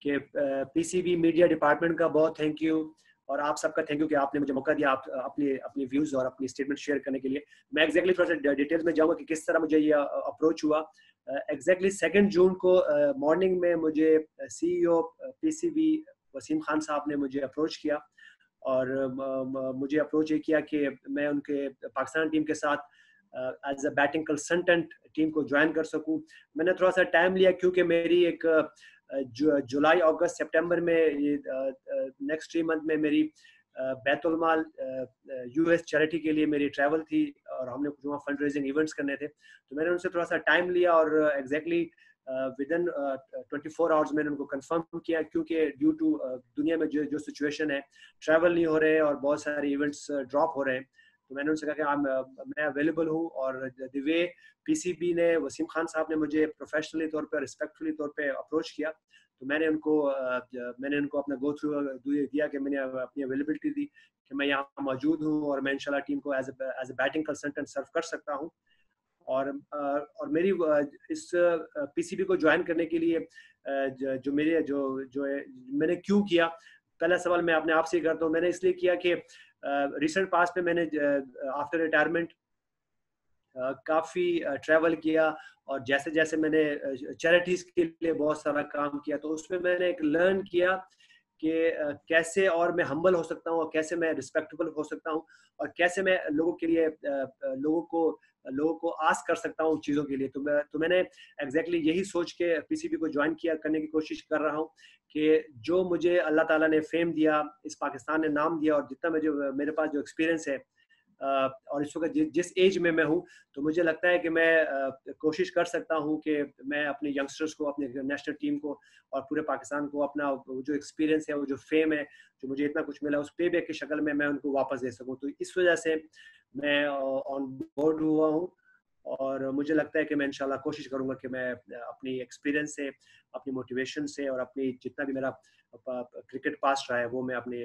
कि PCB media department का बहुत थैंक यू और आप सबका थैंक यू कि आपने मुझे मौका दिया आप अपने अपने व्यूज़ और अपनी स्टेटमेंट शेयर करने के लिए। मैं एग्जैक्टली थोड़ा सा डिटेल्स में जाऊँगा कि किस तरह मुझे ये अप्रोच हुआ। एग्जैक्टली 2 जून को मॉर्निंग में मुझे सीईओ पीसीबी वसीम खान साहब ने मुझे अप्रोच किया और मुझे अप्रोच ये किया कि मैं उनके पाकिस्तान टीम के साथ as a batting consultant team को ज्वाइन कर सकूं। मैंने थोड़ा सा टाइम लिया क्योंकि मेरी एक जुलाई अगस्त सितंबर में ये नेक्स्ट 3 मंथ में मेरी बैतुल माल यूएस चैरिटी के लिए मेरी ट्रैवल थी और हमने कुछ वहाँ फंड रेजिंग इवेंट्स करने थे। तो मैंने उनसे थोड़ा सा टाइम लिया और एग्जैक्टली विदिन 24 आवर्स मैंने उनको कंफर्म किया क्योंकि ड्यू टू दुनिया में जो सिचुएशन है, ट्रैवल नहीं हो रहे और बहुत सारे इवेंट्स ड्रॉप हो रहे हैं। तो मैंने उनसे कहा कि मैं अवेलेबल हूँ और द वे पीसीबी ने वसीम खान साहब ने मुझे प्रोफेशनली तौर पे रिस्पेक्टफुली तौर पे अप्रोच किया तो मैंने उनको अपना गो थ्रू दिया कि मैंने अपनी अवेलेबिलिटी दी कि मैं यहाँ मौजूद हूँ और मैं इंशाल्लाह टीम को एज ए बैटिंग कंसल्टेंट सर्व कर सकता हूँ। और मेरी इस पीसीबी को ज्वाइन करने के लिए जो मेरे जो मैंने क्यों किया, पहला सवाल मैं अपने आप से करता हूँ। मैंने इसलिए किया कि रिसेंट पास्ट में मैंने आफ्टर रिटायरमेंट काफ़ी ट्रैवल किया और जैसे जैसे मैंने चैरिटीज़ के लिए बहुत सारा काम किया तो उसमें मैंने एक लर्न किया कि कैसे और मैं हम्बल हो सकता हूँ और कैसे मैं रिस्पेक्टेबल हो सकता हूँ और कैसे मैं लोगों के लिए लोगों को आस्क कर सकता हूँ चीज़ों के लिए। तो मैंने एग्जैक्टली यही सोच के पीसीबी को ज्वाइन करने की कोशिश कर रहा हूँ कि जो मुझे अल्लाह ताला ने फेम दिया, इस पाकिस्तान ने नाम दिया और जितना मेरे पास जो एक्सपीरियंस है और इस वक्त जिस एज में मैं हूँ तो मुझे लगता है कि मैं कोशिश कर सकता हूँ कि मैं अपने यंगस्टर्स को, अपने नेशनल टीम को और पूरे पाकिस्तान को अपना जो एक्सपीरियंस है, वो जो फेम है, जो मुझे इतना कुछ मिला, उस पे बैक की शक्ल में मैं उनको वापस दे सकूँ। तो इस वजह से मैं ऑन बोर्ड हुआ हूँ और मुझे लगता है कि मैं इंशाल्लाह कोशिश करूँगा कि मैं अपनी एक्सपीरियंस से, अपनी मोटिवेशन से और अपनी जितना भी मेरा क्रिकेट पास्ट रहा है वो मैं अपने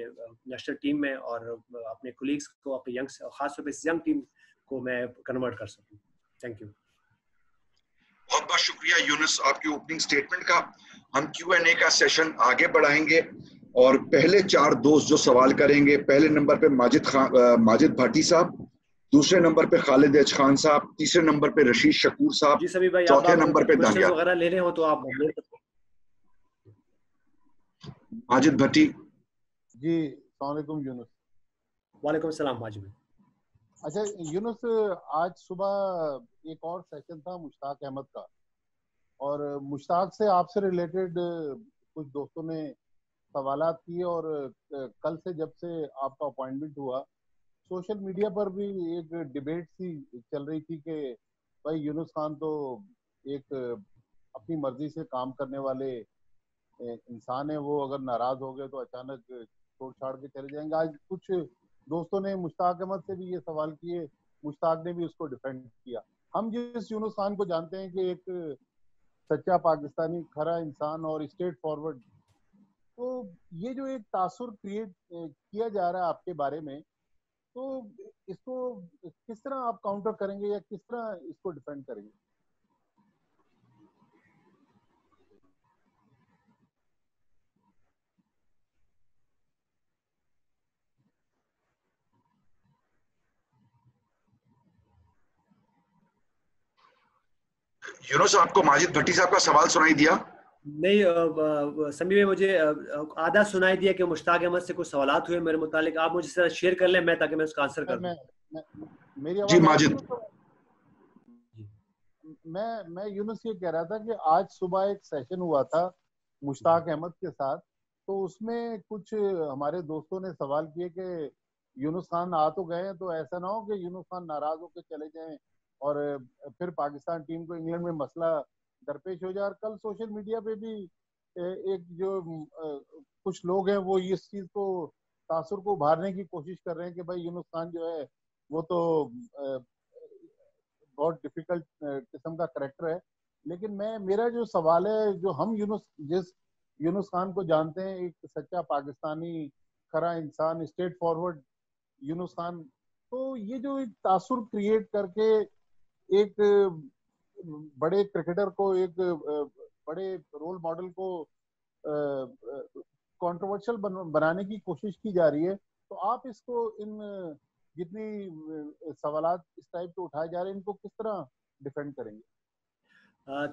नेशनल टीम में और अपने कोलीग्स को, अपने यंग, खासतौर पर इस यंग टीम को मैं कन्वर्ट कर सकूं। Thank you. बहुत बहुत शुक्रिया यूनुस आपकी ओपनिंग स्टेटमेंट का। हम Q&A का सेशन आगे बढ़ाएंगे और पहले 4 दोस्त जो सवाल करेंगे, पहले नंबर पे माजिद भाटी साहब, दूसरे नंबर पे खालिद एच खान साहब, तीसरे नंबर पे रशीद शकूर साहब, चौथे नंबर पे दानिया वगैरह लेने हो तो आप ले सकते हो। माजिद भाटी जी, अस्सलाम वालेकुम यूनुस। वालेकुम सलाम माजिद। अच्छा यूनुस, आज सुबह एक और सेशन था मुश्ताक अहमद का और मुश्ताक से आपसे रिलेटेड कुछ दोस्तों ने सवालात किए और कल से जब से आपका अपॉइंटमेंट हुआ सोशल मीडिया पर भी एक डिबेट सी चल रही थी कि भाई यूनुस खान तो एक अपनी मर्जी से काम करने वाले इंसान है, वो अगर नाराज हो गए तो अचानक छोड़ छाड़ के चले जाएंगे। आज कुछ दोस्तों ने मुश्ताक अहमद से भी ये सवाल किए, मुश्ताक ने भी उसको डिफेंड किया। हम जिस यूनुस खान को जानते हैं कि एक सच्चा पाकिस्तानी, खरा इंसान और स्ट्रेट फॉरवर्ड, तो ये जो एक तासुर क्रिएट किया जा रहा है आपके बारे में, तो इसको किस तरह आप काउंटर करेंगे या किस तरह इसको डिफेंड करेंगे? यूनुस, आपको माजिद भट्टी साहब का सवाल सुनाई दिया? नहीं समी में मुझे आधा सुनाई दिया कि मुश्ताक अहमद से कुछ सवालात हुए मेरे मुतालिक। आप मुझे जरा शेयर कर लें ताकि मैं उसका आंसर कर दूं। मेरी जी आवाज माजिद। मैं यूनुस ये कह रहा था कि आज सुबह एक सेशन हुआ था मुश्ताक अहमद के साथ, तो उसमें कुछ हमारे दोस्तों ने सवाल किए कि यूनुस खान आ तो गए हैं, तो ऐसा ना हो कि यूनुस खान नाराज होकर चले जाएं और फिर पाकिस्तान टीम को इंग्लैंड में मसला दरपेश हो जाए। और कल सोशल मीडिया पे भी एक जो कुछ लोग हैं वो इस चीज को, तासुर को उभारने की कोशिश कर रहे हैं कि भाई यूनुस खान जो है वो तो बहुत डिफिकल्ट किस्म का करेक्टर है। लेकिन मेरा जो सवाल है, जो हम जिस यूनुस खान को जानते हैं, एक सच्चा पाकिस्तानी, खरा इंसान, स्ट्रेट फॉरवर्ड यूनुस खान, तो ये जो एक तासुर क्रिएट करके एक बड़े क्रिकेटर को, एक बड़े रोल मॉडल को कंट्रोवर्शियल बनाने की कोशिश की जा रही है, तो आप इसको इन जितनी सवालात इस टाइप के उठाए जा रहे हैं, इनको किस तरह डिफेंड करेंगे?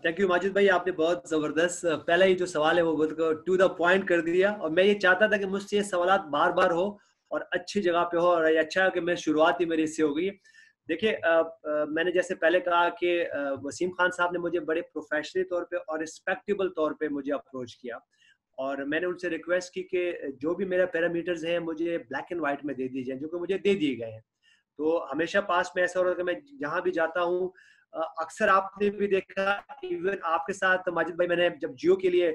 थैंक यू माजिद भाई, आपने बहुत जबरदस्त पहला ही जो सवाल है वो बहुत टू द पॉइंट कर दिया, और मैं ये चाहता था कि मुझसे ये सवाल बार बार हो और अच्छी जगह पे हो, और ये अच्छा है कि मैं शुरुआत ही मेरी इससे हो गई। देखिए, मैंने जैसे पहले कहा कि वसीम खान साहब ने मुझे बड़े प्रोफेशनल तौर पे और रिस्पेक्टेबल तौर पे मुझे अप्रोच किया, और मैंने उनसे रिक्वेस्ट की कि जो भी मेरा पैरामीटर्स हैं मुझे ब्लैक एंड व्हाइट में दे दीजिए, जो कि मुझे दे दिए गए हैं। तो हमेशा पास में ऐसा हो रहा है कि मैं जहां भी जाता हूँ, अक्सर आपने भी देखा, इवन आपके साथ माजिद भाई, मैंने जब जियो के लिए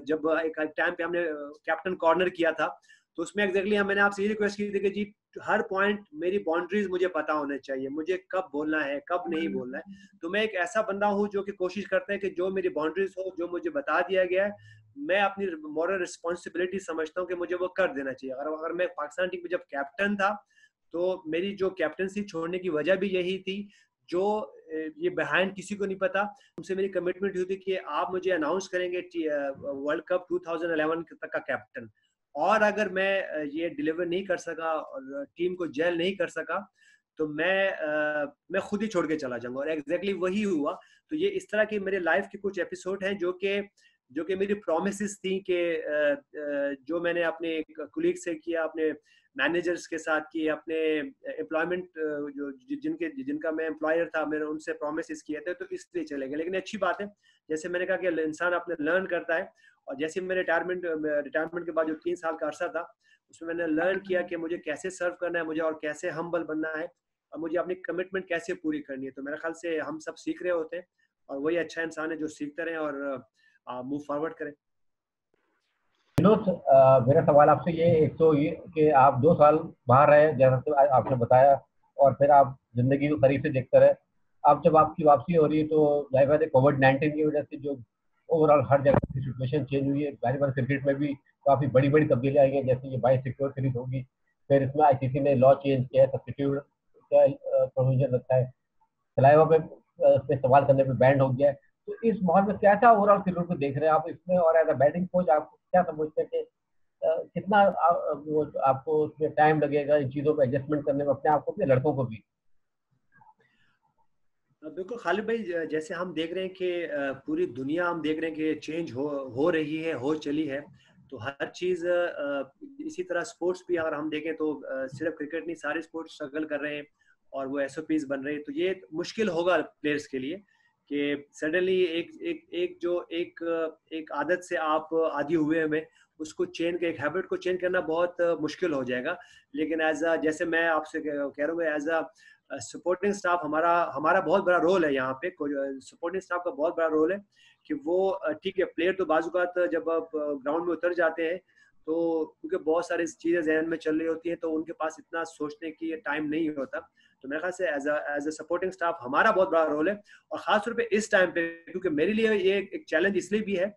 जब एक टाइम पे हमने कैप्टन कॉर्नर किया था, तो उसमें एग्जैक्टली मैंने आपसे ये रिक्वेस्ट की थी कि जी हर पॉइंट मेरी बाउंड्रीज मुझे पता होने चाहिए, मुझे कब बोलना है कब नहीं बोलना है। तो मैं एक ऐसा बंदा हूँ जो कि कोशिश करता है कि जो मेरी बाउंड्रीज हो, जो मुझे बता दिया गया है, मैं अपनी मॉरल रिस्पॉन्सिबिलिटी समझता हूँ कि मुझे वो कर देना चाहिए। अगर मैं पाकिस्तान टीम में जब कैप्टन था, तो मेरी जो कैप्टनसी छोड़ने की वजह भी यही थी, जो ये बिहाइंड किसी को नहीं पता। उनसे मेरी कमिटमेंट हुई थी कि आप मुझे अनाउंस करेंगे वर्ल्ड कप 2011 तक का कैप्टन, और अगर मैं ये डिलीवर नहीं कर सका और टीम को जेल नहीं कर सका, तो मैं खुद ही छोड़ के चला जाऊंगा, और एग्जैक्टली वही हुआ। तो ये इस तरह के मेरे लाइफ के कुछ एपिसोड हैं जो कि मेरी प्रॉमिसेस थी कि जो मैंने अपने कुलीग से किया, अपने मैनेजर्स के साथ किए, अपने एम्प्लॉयमेंट जो जिनका मैं एम्प्लॉयर था, मैंने उनसे प्रॉमिसेस किए थे, तो इसलिए चले गए। लेकिन अच्छी बात है, जैसे मैंने कहा कि इंसान अपने लर्न करता है, और जैसे मेरे रिटायरमेंट के बाद जो 3 साल का अरसा था, उसमें मैंने लर्न किया कि मुझे कैसे सर्व करना है, मुझे और कैसे हम्बल बनना है, और मुझे अपनी कमिटमेंट कैसे पूरी करनी है। तो मेरे ख्याल से हम सब सीख रहे होते हैं, और वही अच्छा इंसान है जो सीखते रहें और मूव फॉरवर्ड करें। विनोद, मेरा सवाल आपसे ये, एक तो ये कि आप 2 साल बाहर रहे जैसा तो आपने बताया, और फिर आप जिंदगी को करीब से देखते रहे। अब जब आपकी वापसी हो रही है, तो जाहिर बात है कोविड-19 की वजह से जो ओवरऑल हर जगह की सिचुएशन चेंज हुई है, जाहिर बात क्रिकेट में भी काफी बड़ी बड़ी तब्दीलियां आई हैं, जैसे ये 22 सिक्योर सीरीज होगी, फिर इसमें आईसीसी ने लॉ चेंज किया है, सब्स्टिट्यूट का प्रोविजन रखा है, सलाइवा पे सवाल करने पे बैंड हो गया है। तो इस माहौल में कैसा ओवरऑल क्रिकेट को देख रहे हैं आप इसमें, और एज अ बैटिंग कोच आप क्या समझते हैं कि कितना वो आपको उसमें टाइम लगेगा इन चीजों पे एडजस्टमेंट करने में, अपने आप को भी लड़कों को भी? बिल्कुल खालिद भाई, जैसे हम देख रहे हैं कि पूरी दुनिया हम देख रहे हैं कि चेंज हो रही है, हो चली है। तो हर चीज इसी तरह स्पोर्ट्स भी अगर हम देखें तो सिर्फ क्रिकेट नहीं, सारे स्पोर्ट्स स्ट्रगल कर रहे हैं और वो एसओपीज बन रहे हैं। तो ये मुश्किल होगा प्लेयर्स के लिए कि सडनली एक आदत से आप आदी हुए हमें उसको एक हैबिट को चेंज करना बहुत मुश्किल हो जाएगा। लेकिन जैसे मैं आपसे कह रहा हूँ, एज अ सपोर्टिंग स्टाफ हमारा बहुत बड़ा रोल है यहाँ पे। सपोर्टिंग स्टाफ का बहुत बड़ा रोल है कि वो ठीक है, प्लेयर तो बाजुकात जब आप ग्राउंड में उतर जाते हैं तो क्योंकि बहुत सारी चीजें जहन में चल रही होती हैं, तो उनके पास इतना सोचने की टाइम नहीं होता। तो मेरे ख्याल से एज अ सपोर्टिंग स्टाफ हमारा बहुत बड़ा रोल है, और खासतौर पे इस टाइम पे, क्योंकि मेरे लिए ये एक चैलेंज इसलिए भी है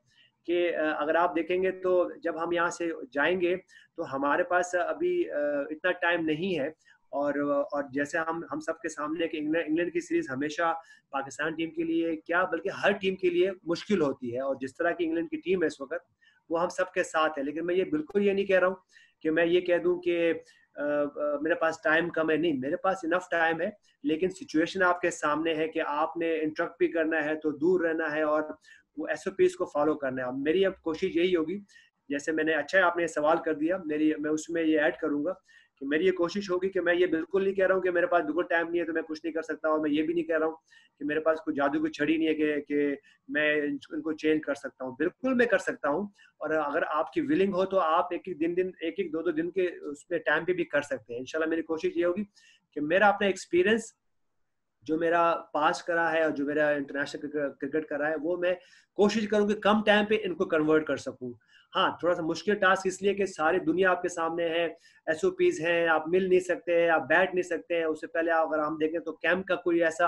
कि अगर आप देखेंगे तो जब हम यहाँ से जाएंगे तो हमारे पास अभी इतना टाइम नहीं है, और जैसे हम सबके सामने कि इंग्लैंड की सीरीज हमेशा पाकिस्तान टीम के लिए क्या बल्कि हर टीम के लिए मुश्किल होती है, और जिस तरह की इंग्लैंड की टीम है इस वक्त वो हम सबके साथ है। लेकिन मैं ये बिल्कुल ये नहीं कह रहा हूँ कि मैं ये कह दूं कि मेरे पास टाइम कम है, नहीं, मेरे पास इनफ टाइम है। लेकिन सिचुएशन आपके सामने है कि आपने इंटरप्ट भी करना है, तो दूर रहना है और वो एसओपीज को फॉलो करना है। मेरी अब कोशिश यही होगी, जैसे मैंने अच्छा आपने सवाल कर दिया, मैं उसमें ये ऐड करूंगा कि मेरी ये कोशिश होगी कि मैं ये बिल्कुल नहीं कह रहा हूँ कि मेरे पास बिल्कुल टाइम नहीं है तो मैं कुछ नहीं कर सकता, और मैं ये भी नहीं कह रहा हूँ कि मेरे पास कोई जादू की छड़ी नहीं है कि मैं इनको चेंज कर सकता हूँ। बिल्कुल मैं कर सकता हूँ, और अगर आपकी विलिंग हो तो आप एक एक दो दिन के उसमें टाइम पे भी कर सकते हैं। इंशाल्लाह मेरी कोशिश ये होगी कि मेरा अपना एक्सपीरियंस जो मेरा पास करा है और जो मेरा इंटरनेशनल क्रिकेट करा है, वो मैं कोशिश करूँ कि कम टाइम पे इनको कन्वर्ट कर सकूँ। हाँ, थोड़ा सा मुश्किल टास्क इसलिए कि सारी दुनिया आपके सामने है, एसओपीज हैं, आप मिल नहीं सकते हैं, आप बैठ नहीं सकते हैं। उससे पहले अगर हम देखें तो कैंप का कोई ऐसा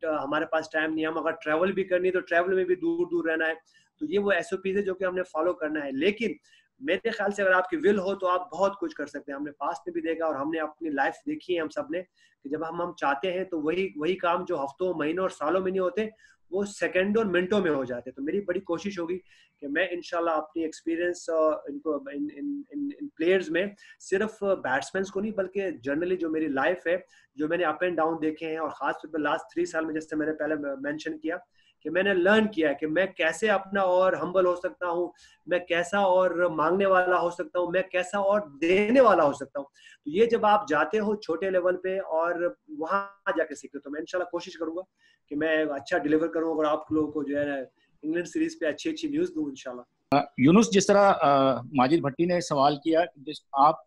हमारे पास टाइम नहीं है। हम अगर ट्रैवल भी करनी है तो ट्रैवल में भी दूर दूर रहना है। तो ये वो एसओपीज है जो कि हमने फॉलो करना है। लेकिन मेरे ख्याल से अगर आपकी विल हो तो आप बहुत कुछ कर सकते हैं। हमने पास्ट में भी देखा और हमने अपनी लाइफ देखी है हम सब ने, कि जब हम चाहते हैं तो वही काम जो हफ्तों, महीनों और सालों में नहीं होते, वो सेकंडों और मिनटों में हो जाते। तो मेरी बड़ी कोशिश होगी कि मैं इंशाल्लाह अपनी एक्सपीरियंस इनको इन प्लेयर्स में, सिर्फ बैट्समैन को नहीं बल्कि जनरली जो मेरी लाइफ है, जो मैंने अप एंड डाउन देखे हैं, और खासतौर पर लास्ट 3 साल में, जैसे मैंने पहले मेंशन किया कि मैंने लर्न किया है कि मैं कैसे अपना और हम्बल हो सकता हूँ, मैं कैसा और मांगने वाला हो सकता हूँ, मैं कैसा और देने वाला हो सकता हूँ। तो ये जब आप जाते हो छोटे लेवल पे और वहां जाके सीखते हो, तो मैं इंशाल्लाह कोशिश करूंगा कि मैं अच्छा डिलीवर करूँ और आप लोगों को जो है इंग्लैंड सीरीज पे अच्छी अच्छी न्यूज दूं इंशाल्लाह। यूनुस, जिस तरह माजिद भट्टी ने सवाल किया, जिस आप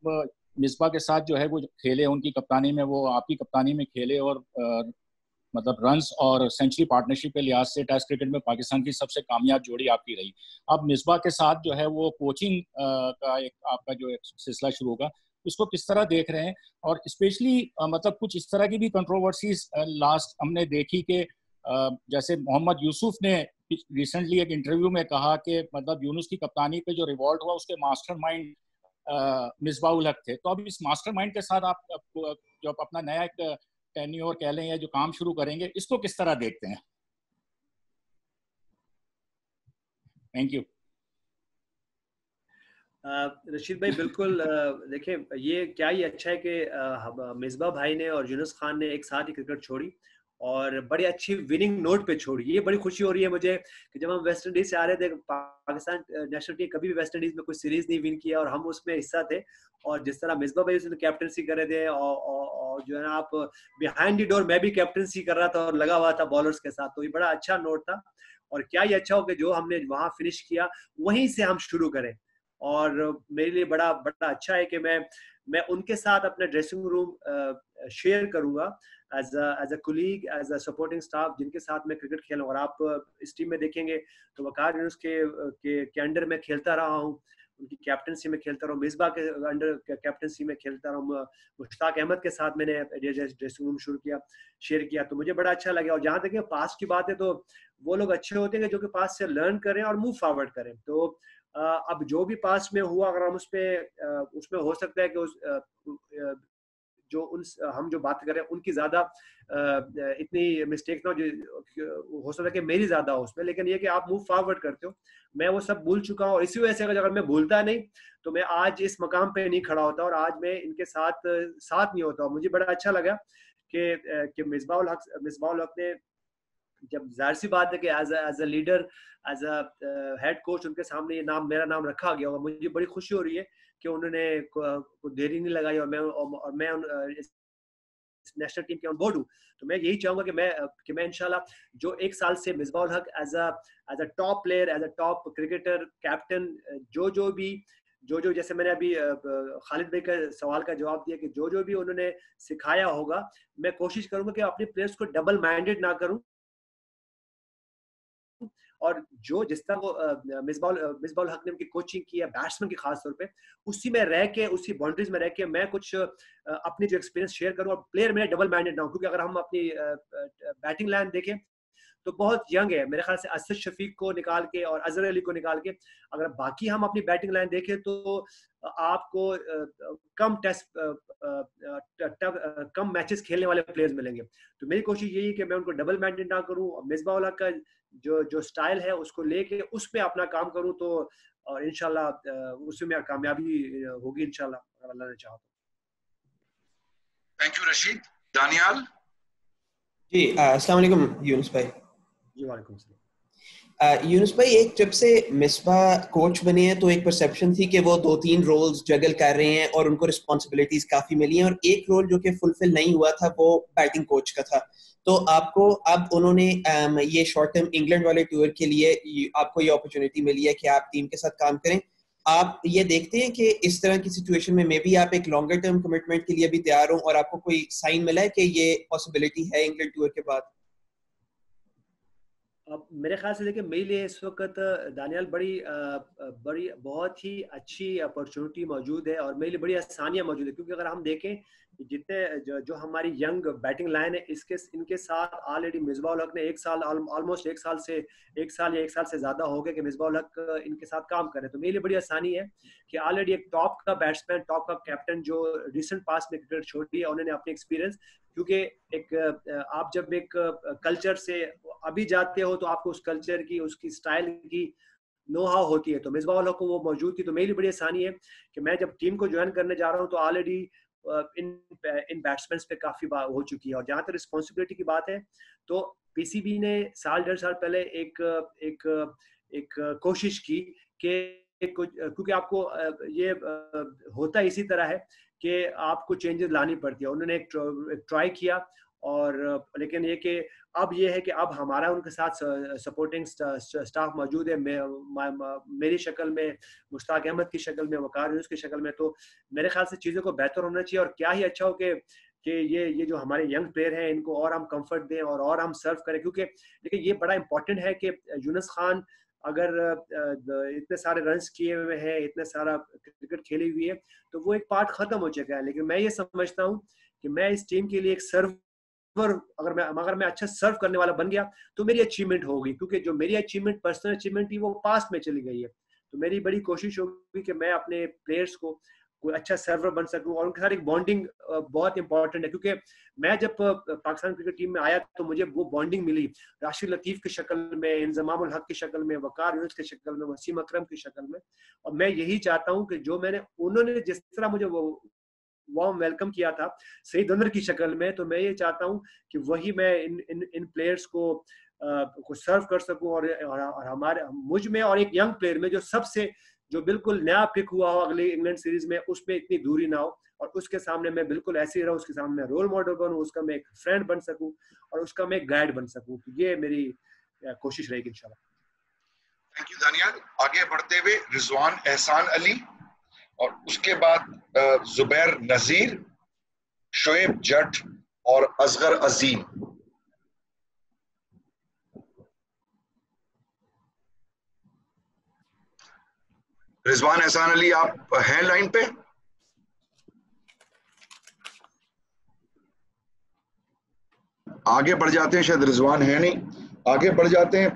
मिसबा के साथ जो है वो खेले, उनकी कप्तानी में, वो आपकी कप्तानी में खेले, और मतलब रन्स और सेंचुरी पार्टनरशिप के लिहाज से टेस्ट क्रिकेट में पाकिस्तान की सबसे कामयाब जोड़ी आपकी रही। अब मिसबा के साथ जो है वो कोचिंग का एक आपका जो एक सिलसिला शुरू होगा, उसको किस तरह देख रहे हैं? और स्पेशली मतलब कुछ इस तरह की भी कंट्रोवर्सीज लास्ट हमने देखी कि जैसे मोहम्मद यूसुफ ने रिसेंटली एक इंटरव्यू में कहा कि मतलब यूनुस की कप्तानी पे जो रिवॉल्ट हुआ उसके मास्टरमाइंड मिसबाउल हक थे। तो अब इस मास्टरमाइंड के साथ आप जो अपना नया एक टेन्योर कह लें या जो काम शुरू करेंगे, इसको किस तरह देखते हैं? Thank you. रशीद भाई, बिल्कुल देखिए, ये क्या ही अच्छा है कि मिसबा भाई ने और यूनुस खान ने एक साथ ही क्रिकेट छोड़ी और बड़ी अच्छी विनिंग नोट पे छोड़ी। ये बड़ी खुशी हो रही है मुझे कि जब हम वेस्ट इंडीज से आ रहे थे, पाकिस्तान नेशनल टीम कभी भी वेस्ट इंडीज में कोई सीरीज नहीं विन किया और हम उसमें हिस्सा थे, और जिस तरह मिसबा भाई उसने कैप्टनसी कर रहे थे और जो है ना, आप बिहाइंड द डोर मैं भी कैप्टनसी कर रहा था और लगा हुआ था बॉलर्स के साथ, तो ये बड़ा अच्छा नोट था। और क्या ही अच्छा हो कि जो हमने वहां फिनिश किया वहीं से हम शुरू करें। और मेरे लिए बड़ा बड़ा अच्छा है कि मैं उनके साथ अपना ड्रेसिंग रूम शेयर करूंगा as a colleague, as a supporting staff, जिनके साथ मैं क्रिकेट खेलूं। और आप इस टीम में देखेंगे तो वकार यूनुस के अंडर में खेलता रहा हूं, उनकी कैप्टनसी में खेलता रहा हूं, मिसबा के अंडर कैप्टनसी में खेलता रहा हूं, मुश्ताक अहमद के साथ मैंने ड्रेसिंग रूम शुरू किया, शेयर किया, तो मुझे बड़ा अच्छा लगा। और जहां तक पास्ट की बात है, तो वो लोग अच्छे होते हैं जो कि पास्ट से लर्न करें और मूव फॉरवर्ड करें। तो अब जो भी पास्ट में हुआ, अगर हम उसमें हो सकता है कि हम जो बात करें उनकी ज्यादा इतनी मिस्टेक ना हो सकता है कि मेरी ज्यादा हो उसमें, लेकिन ये कि आप मूव फॉरवर्ड करते हो, मैं वो सब भूल चुका हूँ। और इसी वजह से अगर मैं भूलता नहीं तो मैं आज इस मकाम पे नहीं खड़ा होता और आज मैं इनके साथ नहीं होता। मुझे बड़ा अच्छा लगा कि मिसबाउल हक ने, जब जाहिर सी बात है कि as a leader, as a head coach, उनके सामने ये मेरा नाम रखा गया होगा, मुझे बड़ी खुशी हो रही है कि उन्होंने देरी नहीं लगाई और मैं नेशनल टीम के ऑन बोर्ड हूँ। तो मैं यही चाहूंगा कि मैं इंशाल्लाह जो 1 साल से Misbahul Haq as a top player, as a top cricketer, captain, जो जैसे मैंने अभी खालिद भाई का सवाल का जवाब दिया कि जो भी उन्होंने सिखाया होगा, मैं कोशिश करूंगा कि अपने प्लेयर्स को डबल माइंडेड ना करूं, और जो जिस तरह को मिसबाउल हक ने उनकी कोचिंग की है बैट्समैन की खास तौर पे, उसी में रह के, उसी बाउंड्रीज में रह के मैं कुछ अपनी जो एक्सपीरियंस शेयर करूं और प्लेयर मेरे डबल माइंडेड ना हो। क्योंकि अगर हम अपनी बैटिंग लाइन देखें तो बहुत यंग है, मेरे ख्याल से असद शफीक को निकाल के और अजहर अली को निकाल के अगर बाकी हम अपनी बैटिंग लाइन देखें तो आपको कम मैचेस खेलने वाले प्लेयर्स मिलेंगे। तो मेरी कोशिश यही है कि मैं उनको डबल माइंडेड ना करूं और मिसबाउल हक का जो स्टाइल है उसको लेके उस पे अपना काम करूं, तो और इंशाल्लाह उसमें कामयाबी होगी इंशाल्लाह, अगर अल्लाह ने चाहा तो। Thank you Rashid. दानियाल जी, अस्सलाम वालेकुम यूनुस भाई। जी वालेकुम सलाम। यूनुस भाई, एक जब से मिसबा कोच बने हैं तो एक परसेप्शन थी कि वो 2-3 रोल्स जगल कर रहे हैं और उनको रिस्पॉन्सिबिलिटीज काफी मिली हैं, और एक रोल जो कि फुलफिल नहीं हुआ था वो बैटिंग कोच का था। तो आपको अब उन्होंने ये शॉर्ट टर्म इंग्लैंड वाले टूर के लिए आपको ये अपॉर्चुनिटी मिली है कि आप टीम के साथ काम करें। आप ये देखते हैं कि इस तरह की सिचुएशन में मे बी आप एक लॉन्गर टर्म कमिटमेंट के लिए भी तैयार हो, और आपको कोई साइन मिला है कि ये पॉसिबिलिटी है इंग्लैंड टूर के बाद? अब मेरे ख्याल से देखिए मेरे लिए इस वक्त दानियाल बड़ी बहुत ही अच्छी अपॉर्चुनिटी मौजूद है और मेरे लिए बड़ी आसानियां मौजूद है, क्योंकि अगर हम देखें जितने जो हमारी यंग बैटिंग लाइन है इनके साथ ऑलरेडी मिसबाह उल हक ने ऑलमोस्ट एक साल या एक साल से ज्यादा हो गया कि मिसबाह उल हक इनके साथ काम कर रहे हैं। तो मेरे लिए बड़ी आसानी है कि ऑलरेडी एक टॉप का बैट्समैन, टॉप का कैप्टन जो रिसेंट पास में क्रिकेट छोड़ दिया, उन्होंने अपने एक्सपीरियंस, क्योंकि एक आप जब एक कल्चर से अभी जाते हो तो आपको उस कल्चर की, उसकी स्टाइल की नो हाउ होती है। तो मिसबाह उल हक को वो मौजूद थी, तो मेरी बड़ी आसानी है कि मैं जब टीम को ज्वाइन करने जा रहा हूँ तो ऑलरेडी इन बैट्समैन पे काफी बात हो चुकी है। और जहां तक रिस्पॉन्सिबिलिटी की बात है तो पीसीबी ने साल 1.5 साल पहले एक कोशिश की कि क्योंकि आपको ये होता इसी तरह है कि आपको चेंजेस लानी पड़ती है। उन्होंने एक ट्राई किया, और लेकिन ये कि अब ये है कि अब हमारा उनके साथ सपोर्टिंग स्टाफ मौजूद है, मेरी शक्ल में, मुश्ताक अहमद की शक्ल में, वकार यूनुस की शक्ल में। तो मेरे ख्याल से चीज़ों को बेहतर होना चाहिए, और क्या ही अच्छा हो कि ये जो हमारे यंग प्लेयर हैं इनको और हम कंफर्ट दें और हम सर्व करें, क्योंकि देखिए ये बड़ा इंपॉर्टेंट है कि यूनुस खान अगर इतने सारे रन्स किए हुए हैं, इतने सारा क्रिकेट खेली हुई है, तो वो एक पार्ट खत्म हो चुका है। लेकिन मैं ये समझता हूँ कि मैं इस टीम के लिए एक अगर मैं अच्छा सर्व करने वाला बन गया तो मेरी अचीवमेंट होगी, क्योंकि जो मेरी अचीवमेंट, पर्सनल अचीवमेंट थी, वो पास्ट में चली गई है। तो मेरी बड़ी कोशिश होगी कि मैं अपने प्लेयर्स को कोई अच्छा सर्वर बन सकूं, और उनके साथ एक बॉन्डिंग बहुत इंपॉर्टेंट है, क्योंकि मैं जब पाकिस्तान क्रिकेट टीम में आया तो मुझे वो बॉन्डिंग मिली राशिद लतीफ की शक्ल में, इंजमाम उल हक की शक्ल में, वकार यूनुस की शक्ल में, वसीम अकरम की शक्ल में। और मैं यही चाहता हूँ कि जो उन्होंने जिस तरह मुझे वो वार्म वेलकम किया था सईद अनवर की शक्ल में, तो मैं ये चाहता हूं कि वही मैं इन प्लेयर्स को सर्व कर सकूं, और हमारे मुझ में और एक यंग प्लेयर में जो बिल्कुल नया पिक हुआ हो अगले इंग्लैंड सीरीज में, उसमें इतनी दूरी ना हो, और उसके सामने मैं बिल्कुल ऐसे ही रहूं, उसके सामने मैं रोल मॉडल बनूं, उसका मैं एक फ्रेंड बन सकूं और उसका मैं एक गाइड बन सकूं। तो ये मेरी कोशिश रहेगी इंशाल्लाह। Thank you Daniyal. आगे बढ़ते हुए रिजवान एहसान अली, और उसके बाद जुबैर नजीर, शोएब जट और असगर अजीम। रिजवान एहसान अली, आप हैं लाइन पे? आगे बढ़ जाते हैं, शायद रिजवान है नहीं, आगे बढ़ जाते हैं।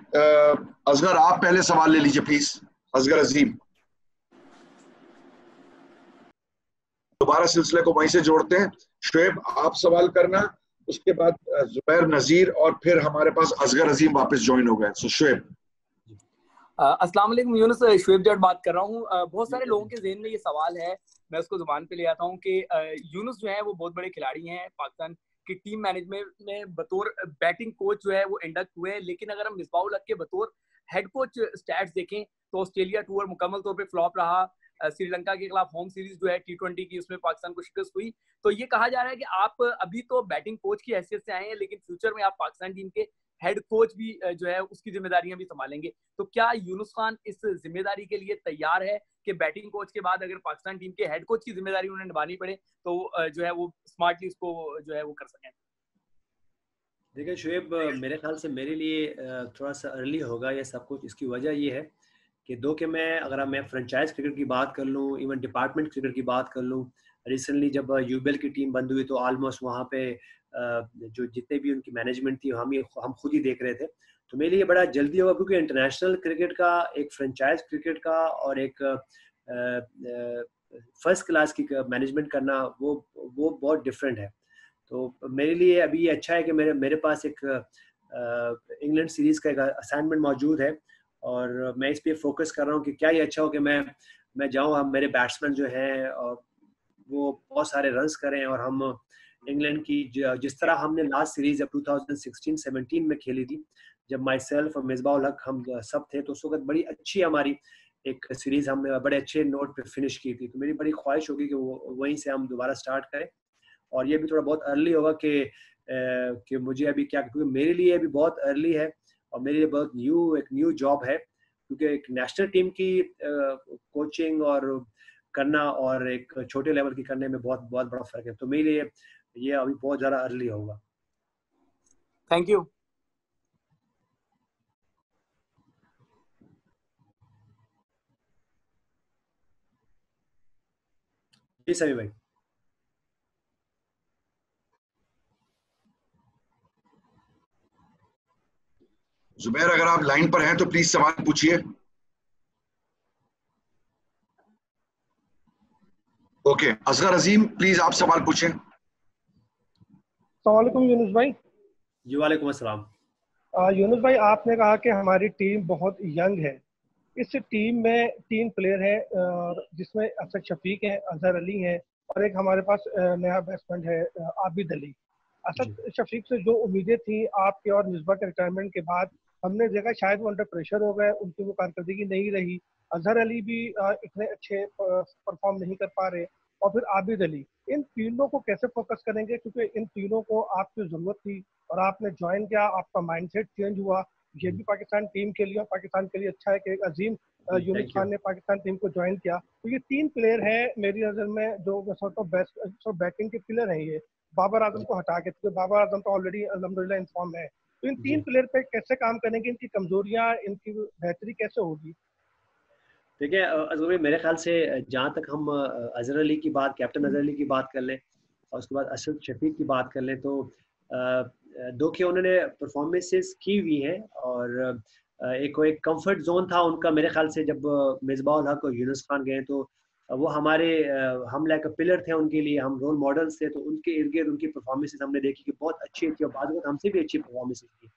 असगर, आप पहले सवाल ले लीजिए प्लीज। असगर अजीम, दोबारा सिलसिले को वहीं से जोड़ते हैं। शोएब, आप सवाल करना, उसके बाद जुबैर नजीर, और फिर हमारे पास असगर अजीम वापस ज्वाइन हो गए। सो शोएब। अस्सलाम वालेकुम यूनुस, शोएब जट बात कर रहा हूँ। बहुत सारे लोगों के ज़हन में ये सवाल है, मैं उसको जुबान पे ले आता हूँ कि यूनुस जो है वो बहुत बड़े खिलाड़ी हैं, पाकिस्तान की टीम मैनेजमेंट में बतौर बैटिंग कोच जो है वो इंडक्ट हुए हैं। लेकिन अगर हम मिसबाह उल हक के बतौर हेड कोच स्टैट्स देखें तो ऑस्ट्रेलिया टूर मुकम्मल तौर पे फ्लॉप रहा। श्रीलंका के खिलाफ होम सीरीज जो है T20 की, उसमें पाकिस्तान को शिकस्त हुई। तो ये कहा जा रहा है कि आप अभी तो बैटिंग कोच की हैसियत से आए हैं, लेकिन फ्यूचर में आप पाकिस्तान टीम के हेड कोच भी जो है उसकी जिम्मेदारियां भी संभालेंगे। तो क्या यूनुस खान इस जिम्मेदारी के लिए तैयार है कि बैटिंग कोच के बाद अगर पाकिस्तान टीम के हेड कोच की जिम्मेदारी उन्हें निभानी पड़े तो जो है वो स्मार्टली उसको जो है वो कर सकें? देखिए शोएब, मेरे ख्याल से मेरे लिए थोड़ा सा अर्ली होगा ये सब कुछ। इसकी वजह ये है कि अगर मैं फ्रेंचाइज क्रिकेट की बात कर लूँ, इवन डिपार्टमेंट क्रिकेट की बात कर लूँ, रिसेंटली जब यूबीएल की टीम बंद हुई तो ऑलमोस्ट वहाँ पे जो जितने भी उनकी मैनेजमेंट थी हम खुद ही देख रहे थे। तो मेरे लिए बड़ा जल्दी होगा, क्योंकि इंटरनेशनल क्रिकेट का, एक फ्रेंचाइज क्रिकेट का और एक फर्स्ट क्लास की मैनेजमेंट करना वो बहुत डिफरेंट है। तो मेरे लिए अभी ये अच्छा है कि मेरे पास एक इंग्लैंड सीरीज का एक असाइनमेंट मौजूद है, और मैं इस पे फोकस कर रहा हूँ कि क्या ये अच्छा हो कि मैं जाऊँ, हम मेरे बैट्समैन जो हैं और वो बहुत सारे रन्स करें, और हम इंग्लैंड की जिस तरह हमने लास्ट सीरीज जब 2016-17 में खेली थी, जब माई सेल्फ और मिसबाह उल हक हम सब थे, तो उस वक्त बड़ी अच्छी हमारी एक सीरीज हम बड़े अच्छे नोट पे फिनिश की थी। तो मेरी बड़ी ख्वाहिश होगी कि वो वहीं से हम दोबारा स्टार्ट करें। और ये भी थोड़ा बहुत अर्ली होगा कि मुझे अभी क्या, क्योंकि मेरे लिए अभी बहुत अर्ली है और मेरे लिए बहुत एक न्यू जॉब है, क्योंकि एक नेशनल टीम की कोचिंग और करना और एक छोटे लेवल की करने में बहुत बहुत बड़ा फर्क है। तो मेरे लिए ये अभी बहुत ज़्यादा अर्ली होगा। Thank you. जी सभी भाई। जुबैर अगर आप लाइन पर हैं तो प्लीज सवाल पूछिए। ओके, असगर अजीम प्लीज आप सवाल पूछें। अस्सलाम वालेकुम यूनुस भाई। जी वालेकुम अस्सलाम। यूनुस भाई, आपने कहा कि हमारी टीम बहुत यंग है। इस टीम में 3 प्लेयर हैं, जिसमें असद शफीक है, अजहर अली है और एक हमारे पास नया बैट्समैन है आबिद अली। असद शफीक से जो उम्मीदें थी आपके और मिसबा के रिटायरमेंट के बाद, हमने देखा शायद वो अंडर प्रेशर हो गए, उनकी वो कारकर्दगी नहीं रही। अजहर अली भी इतने अच्छे परफॉर्म नहीं कर पा रहे, और फिर आबिद अली। इन तीनों को कैसे फोकस करेंगे, क्योंकि इन तीनों को आपकी जरूरत थी और आपने ज्वाइन किया, आपका माइंडसेट चेंज हुआ। ये भी पाकिस्तान टीम के लिए और पाकिस्तान के लिए अच्छा है कि एक अजीम यूनुस खान ने पाकिस्तान टीम को ज्वाइन किया। तो ये 3 प्लेयर हैं मेरी नज़र में जो सॉर्ट ऑफ बेस्ट बैटिंग के प्लेयर हैं। ये बाबर आजम को हटा के, क्योंकि बाबर आजम तो ऑलरेडी अल्हम्दुलिल्लाह इन्फॉर्म है। तो इन 3 प्लेयर पे कैसे काम करेंगे, इनकी कमजोरियां, इनकी बेहतरी कैसे होगी? देखिए अजहर भाई, मेरे ख्याल से जहाँ तक हम अजहर अली की बात, कैप्टन अजहर अली की बात कर लें और उसके बाद असद शफीक की बात कर लें, तो दो के उन्होंने परफॉर्मेंसेस की हुई हैं और एक कंफर्ट जोन था उनका मेरे ख्याल से। जब मिसबाह उल हक और यूनुस खान गए तो वो हमारे हम लाइक पिलर थे उनके लिए, हम रोल मॉडल्स थे। तो उनके इर्द गिर्द उनकी परफॉर्मेंसेस हमने देखी कि बहुत अच्छी थी और बाद में हमसे भी अच्छी परफॉर्मेंसेस की।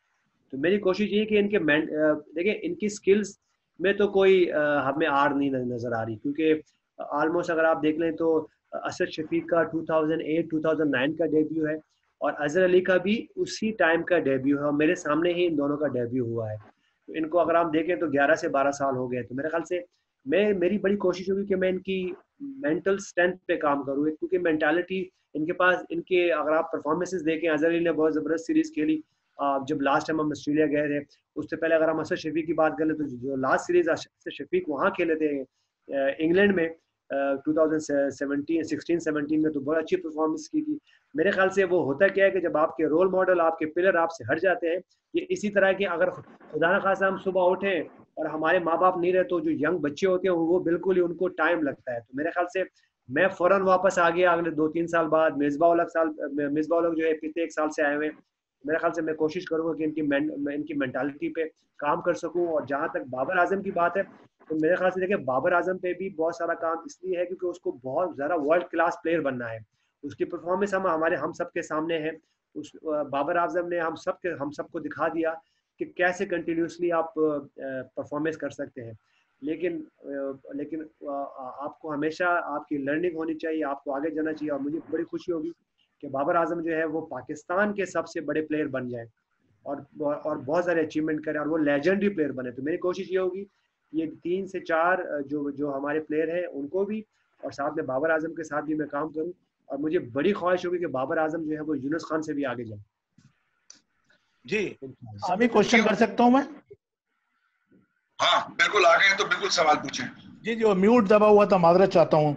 तो मेरी कोशिश ये कि इनके देखिए इनकी स्किल्स में तो कोई हमें आर नहीं नजर आ रही, क्योंकि ऑलमोस्ट अगर आप देख लें तो असद शफीक का 2008-2009 का डेब्यू है और अजहर अली का भी उसी टाइम का डेब्यू है और मेरे सामने ही इन दोनों का डेब्यू हुआ है। तो इनको अगर हम देखें तो 11 से 12 साल हो गए। तो मेरे ख्याल से मेरी बड़ी कोशिश होगी कि मैं इनकी मेंटल स्ट्रेंथ पे काम करूँ, क्योंकि मेंटालिटी इनके पास, इनके अगर आप परफॉर्मेंसेस देखें, अजहर अली ने बहुत ज़बरदस्त सीरीज खेली जब लास्ट टाइम हम ऑस्ट्रेलिया गए थे। उससे पहले अगर हम असद शफीक की बात करें तो जो लास्ट सीरीज असद शफीक वहाँ खेले थे इंग्लैंड में 2016-17 में, तो बहुत अच्छी परफॉर्मेंस की थी। मेरे ख्याल से वो होता क्या है कि जब आपके रोल मॉडल, आपके पिलर आपसे हट जाते हैं, ये इसी तरह के, अगर खुदा न खासा हम सुबह उठें और हमारे माँ बाप नहीं रहे तो जो यंग बच्चे होते हैं वो बिल्कुल ही उनको टाइम लगता है। तो मेरे ख्याल से मैं फौरन वापस आ गया अगले 2-3 साल बाद। मिसबाह उल हक जो है पिछले 1 साल से आए हुए हैं। मेरे ख्याल से मैं कोशिश करूंगा कि इनकी मेंटालिटी पे काम कर सकूं। और जहां तक बाबर आजम की बात है, तो मेरे ख्याल से देखिए बाबर आजम पे भी बहुत सारा काम इसलिए है क्योंकि उसको बहुत ज़्यादा वर्ल्ड क्लास प्लेयर बनना है। उसकी परफॉर्मेंस हम सबके सामने है। उस बाबर आजम ने हम सबको दिखा दिया कि कैसे कंटिन्यूसली आप परफॉर्मेंस कर सकते हैं। लेकिन आपको हमेशा आपकी लर्निंग होनी चाहिए, आपको आगे जाना चाहिए। और मुझे बड़ी खुशी होगी कि बाबर आजम जो है वो पाकिस्तान के सबसे बड़े प्लेयर बन जाए और बहुत सारे अचीवमेंट करें और वो लेजेंडरी प्लेयर बने। तो मेरी कोशिश ये होगी ये 3 से 4 जो हमारे प्लेयर हैं उनको भी, और साथ में बाबर आजम के साथ भी मैं काम करूं। और मुझे बड़ी ख्वाहिश होगी कि बाबर आजम जो है वो यूनुस खान से भी आगे जाए। जी अभी क्वेश्चन कर सकता हूं मैं? हाँ बिल्कुल, आ गए तो बिल्कुल सवाल पूछें। जी जी, म्यूट दबा हुआ था, माजरत चाहता हूँ।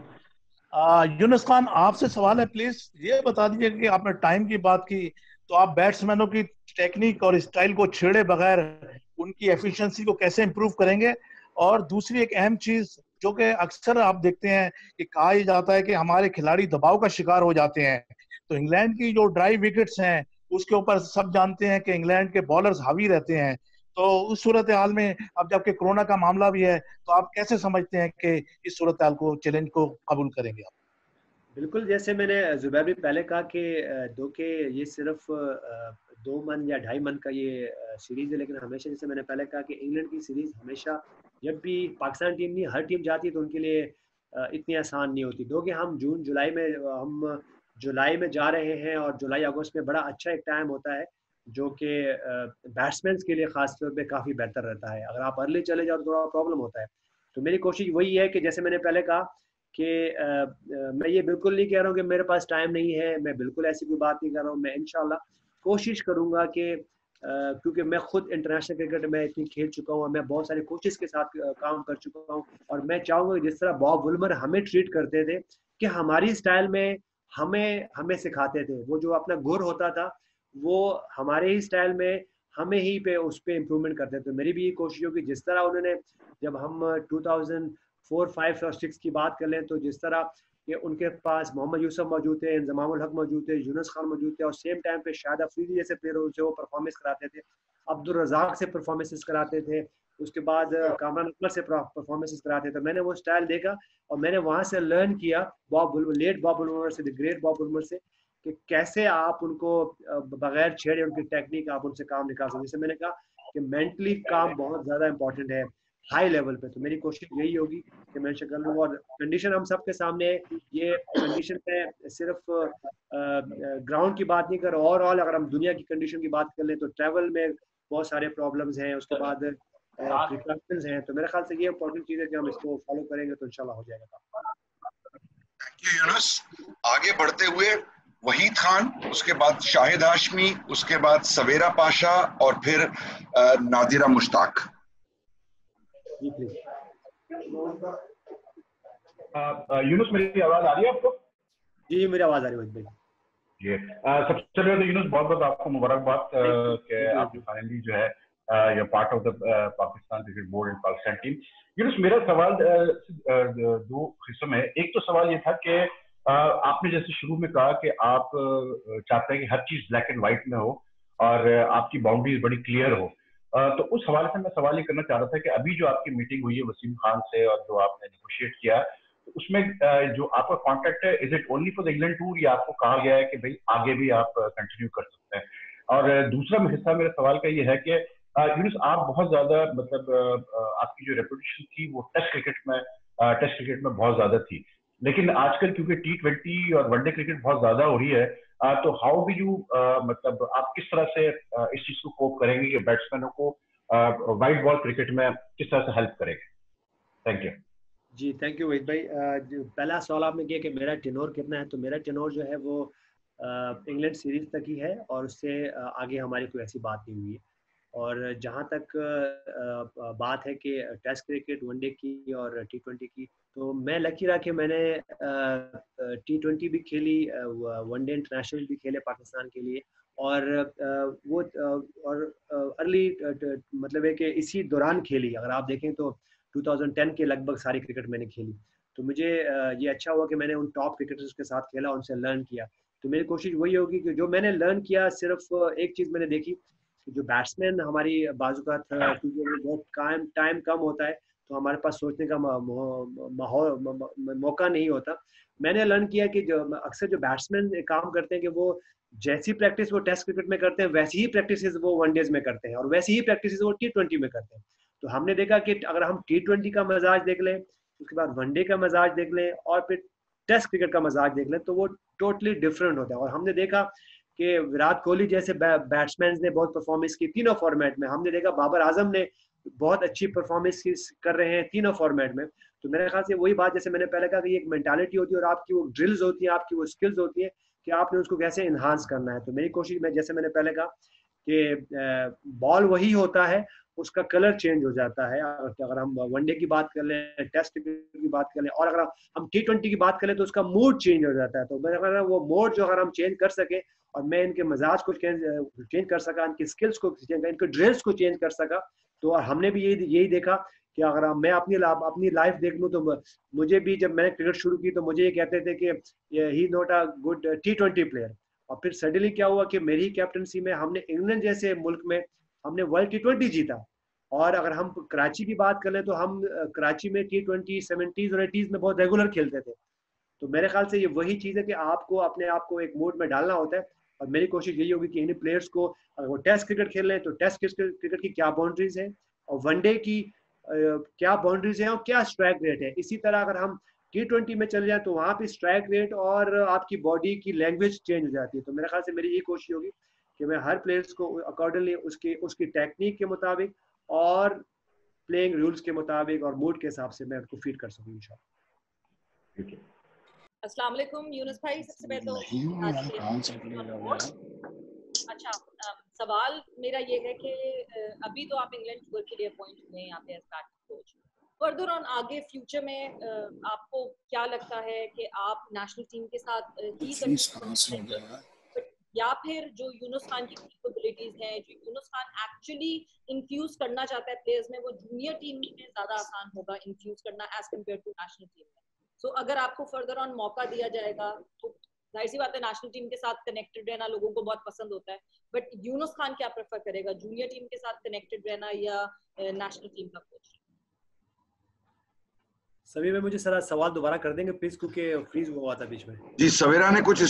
यूनुस खान आपसे सवाल है, प्लीज ये बता दीजिए कि आपने टाइम की बात की, तो आप बैट्समैनों की टेक्निक और स्टाइल को छेड़े बगैर उनकी एफिशिएंसी को कैसे इंप्रूव करेंगे? और दूसरी एक अहम चीज जो कि अक्सर आप देखते हैं कि कहा ही जाता है कि हमारे खिलाड़ी दबाव का शिकार हो जाते हैं। तो इंग्लैंड की जो ड्राई विकेट्स हैं उसके ऊपर सब जानते हैं कि इंग्लैंड के बॉलर्स हावी रहते हैं। तो उस सूरत हाल में अब जबकि कोरोना का मामला भी है, तो आप कैसे समझते हैं कि इस सूरत हाल को, चैलेंज को कबूल करेंगे आप? बिल्कुल, जैसे मैंने जुबैर भी पहले कहा कि दो के ये सिर्फ 2 मन या 2.5 मन का ये सीरीज है। लेकिन हमेशा, जैसे मैंने पहले कहा कि इंग्लैंड की सीरीज हमेशा, जब भी पाकिस्तान टीम नहीं हर टीम जाती है तो उनके लिए इतनी आसान नहीं होती। दो कि हम जुलाई में जा रहे हैं और जुलाई अगस्त में बड़ा अच्छा एक टाइम होता है जो कि बैट्समैन के लिए खास तौर पे काफ़ी बेहतर रहता है। अगर आप अर्ली चले जाओ तो थोड़ा प्रॉब्लम होता है। तो मेरी कोशिश वही है कि जैसे मैंने पहले कहा कि मैं ये बिल्कुल नहीं कह रहा हूँ कि मेरे पास टाइम नहीं है, मैं बिल्कुल ऐसी कोई बात नहीं कर रहा हूँ। मैं इंशाल्लाह कोशिश करूँगा कि क्योंकि मैं खुद इंटरनेशनल क्रिकेट में इतनी खेल चुका हूँ, मैं बहुत सारे कोचेस के साथ काम कर चुका हूँ और मैं चाहूँगा जिस तरह बॉब वुलमर हमें ट्रीट करते थे कि हमारी स्टाइल में हमें सिखाते थे, वो जो अपना गुर होता था वो हमारे ही स्टाइल में हमें ही पे उस पर इम्प्रूवमेंट करते थे। मेरी भी ये कोशिश होगी जिस तरह उन्होंने, जब हम 2004, 5 और 6 की बात कर लें तो जिस तरह कि उनके पास मोहम्मद यूसुफ मौजूद थे, इंजमाम उल हक मौजूद थे, यूनुस खान मौजूद थे, और सेम टाइम पे शाहिद अफरीदी जैसे प्लेयर से वो परफॉर्मेंस कराते थे, अब्दुल रज़ाक से परफॉर्मेंसेस कराते थे, उसके बाद कामरान अकमल से परफॉर्मेंसेस कराते थे। तो मैंने वो स्टाइल देखा और मैंने वहाँ से लर्न किया लेट बॉब वुलमर से, द ग्रेट बॉब वुलमर से, कि कैसे आप उनको बगैर छेड़े उनकी टेक्निक आप उनसे काम निकाल सकते। जैसे मैंने कहा कि मेंटली काम बहुत ज़्यादा इंपॉर्टेंट है हाई लेवल पे। तो मेरी कोशिश यही होगी कि मैं कर लूँ, और कंडीशन हम सबके सामने है। ये कंडीशन में सिर्फ ग्राउंड की बात नहीं कर, ओवरऑल अगर हम दुनिया की कंडीशन की बात कर लें तो ट्रैवल में बहुत सारे प्रॉब्लम्स हैं, उसके बाद प्रिकॉशंस हैं। तो मेरे ख्याल से ये इंपॉर्टेंट चीज़ है कि हम इसको फॉलो करेंगे तो इंशाल्लाह हो जाएगा। Thank you Yunus. आगे बढ़ते हुए वहीद खान, उसके बाद शाहिद हाशमी, उसके बाद सवेरा पाशा और फिर नादिरा मुश्ताक। जी प्लीज। यूनुस मेरी आवाज आ रही है आपको? जी मेरी आवाज आ रही है भाई। जी सबसे पहले तो यूनुस बहुत बहुत आपको मुबारकबाद कि आप फाइनली जो है ये part of the Pakistan cricket board and Pakistan team. Yunus मेरा सवाल दो हिस्सों में। एक तो सवाल ये था कि आपने जैसे शुरू में कहा कि आप चाहते हैं कि हर चीज ब्लैक एंड व्हाइट में हो और आपकी बाउंड्रीज बड़ी क्लियर हो। तो उस हवाले से मैं सवाल ये करना चाह रहा था कि अभी जो आपकी मीटिंग हुई है वसीम खान से और जो आपने नेगोशिएट किया, तो उसमें जो आपका कॉन्ट्रैक्ट है, is it only for the England tour या आपको कहा गया है कि भाई आगे भी आप कंटिन्यू कर सकते हैं? और दूसरा हिस्सा मेरे सवाल का ये है कि यूनुस आप बहुत ज्यादा मतलब आपकी जो रेपुटेशन थी वो टेस्ट क्रिकेट में बहुत ज्यादा थी, लेकिन आजकल क्योंकि T20 और वनडे क्रिकेट बहुत ज्यादा हो रही है, तो हाउ डू यू मतलब आप किस तरह से इस चीज को कोप करेंगे कि बैट्समैनों को वाइड बॉल क्रिकेट में किस तरह से हेल्प करेंगे? Thank you. जी थैंक यू वहीद भाई। पहला सवाल आपने किया कि मेरा टेनोर कितना है, तो मेरा टेनोर जो है वो इंग्लैंड सीरीज तक ही है और उससे आगे हमारी कोई ऐसी बात नहीं हुई है। और जहाँ तक बात है कि टेस्ट क्रिकेट वनडे की और T20 की, तो मैं लकी रहा कि मैंने T20 भी खेली, वनडे इंटरनेशनल भी खेले पाकिस्तान के लिए, और वो और अर्ली मतलब है कि इसी दौरान खेली। अगर आप देखें तो 2010 के लगभग सारी क्रिकेट मैंने खेली। तो मुझे ये अच्छा हुआ कि मैंने उन टॉप क्रिकेटर्स के साथ खेला, उनसे लर्न किया। तो मेरी कोशिश वही होगी कि जो मैंने लर्न किया, सिर्फ एक चीज़ मैंने देखी, जो बैट्समैन हमारी बाजू का था, क्योंकि बहुत टाइम कम होता है तो हमारे पास सोचने का मौका नहीं होता। मैंने लर्न किया कि जो अक्सर जो बैट्समैन काम करते हैं कि वो जैसी प्रैक्टिस वो टेस्ट क्रिकेट में करते हैं वैसी ही प्रैक्टिस वो वनडेज में करते हैं और वैसी ही प्रैक्टिस वो T20 में करते हैं। तो हमने देखा कि अगर हम T20 का मजाज देख लें, उसके बाद वनडे का मजाज देख लें और फिर टेस्ट क्रिकेट का मजाज देख लें, तो वो टोटली डिफरेंट होता है। और हमने देखा कि विराट कोहली जैसे बैट्समैन ने बहुत परफॉर्मेंस की तीनों फॉर्मेट में। हमने देखा बाबर आजम ने बहुत अच्छी परफॉर्मेंस कर रहे हैं तीनों फॉर्मेट में। तो मेरे ख्याल से वही बात, जैसे मैंने पहले कहा कि एक मेंटालिटी होती है और आपकी वो ड्रिल्स होती है, आपकी वो स्किल्स होती है कि आपने उसको कैसे इन्हांस करना है। तो मेरी कोशिश में, जैसे मैंने पहले कहा कि बॉल वही होता है, उसका कलर चेंज हो जाता है। अगर हम वनडे की बात कर लें, टेस्ट की बात कर लें, और अगर हम T20 की बात करें तो उसका मूड चेंज हो जाता है। तो मेरे ख्याल वो मूड जो अगर हम चेंज कर सके और मैं इनके मजाज को चेंज कर सका, इनकी स्किल्स को चेंज कर, इनके ड्रिल्स को चेंज कर सका, तो और हमने भी यही देखा कि अगर मैं अपनी लाइफ देख लूँ तो मुझे भी, जब मैंने क्रिकेट शुरू की तो मुझे ये कहते थे कि he not a good T20 player. और फिर सडनली क्या हुआ कि मेरी कैप्टनसी में हमने इंग्लैंड जैसे मुल्क में हमने वर्ल्ड T20 जीता। और अगर हम कराची की बात कर लें तो हम कराची में T20 70s और 80s में बहुत रेगुलर खेलते थे। तो मेरे ख्याल से ये वही चीज़ है कि आपको अपने आप को एक मोड में डालना होता है। और मेरी कोशिश यही होगी कि इन प्लेयर्स को, अगर वो टेस्ट क्रिकेट खेल रहे हैं तो टेस्ट क्रिकेट की क्या बाउंड्रीज है और वनडे की क्या बाउंड्रीज है और क्या स्ट्राइक रेट है। इसी तरह अगर हम T20 में चले जाए तो वहाँ पे स्ट्राइक रेट और आपकी बॉडी की लैंग्वेज चेंज हो जाती है। तो मेरे ख्याल से मेरी यही कोशिश होगी कि मैं हर प्लेयर्स को अकॉर्डिंगली उसकी टेक्निक के मुताबिक और प्लेइंग रूल्स के मुताबिक और मूड के हिसाब से मैं उनको फीड कर सकूँ इंशाल्लाह। अस्सलाम वालेकुम यूनुस भाई, सबसे पहले तो अच्छा सवाल मेरा ये है कि अभी तो आप इंग्लैंड टूर के लिए अपॉइंट हुए हैं यहाँ पे स्टार्टिंग कोच। फर्दर ऑन आगे फ्यूचर में आपको क्या लगता है कि आप नेशनल टीम के साथ ही या फिर जो यूनुस खान की कैपेबिलिटीज हैं, जो यूनुस खान एक्चुअली इन्फ्यूज करना चाहता है प्लेयर्स में, वो जूनियर टीम में ज्यादा आसान होगा इन्फ्यूज करना as compared to national team में? सो अगर आपको फर्दर ऑन मौका दिया जाएगा तो जाहिर सी बात है नेशनल टीम के साथ कनेक्टेड रहना लोगों को बहुत पसंद होता है, बट यूनुस खान क्या प्रेफर करेगा, जूनियर टीम के साथ कनेक्टेड रहना या नेशनल टीम का कोच? सभी में मुझे सारा सवाल दोबारा कर देंगे प्लीज, क्योंकि फ्रीज हुआ था बीच में। जी, सवेरा ने कुछ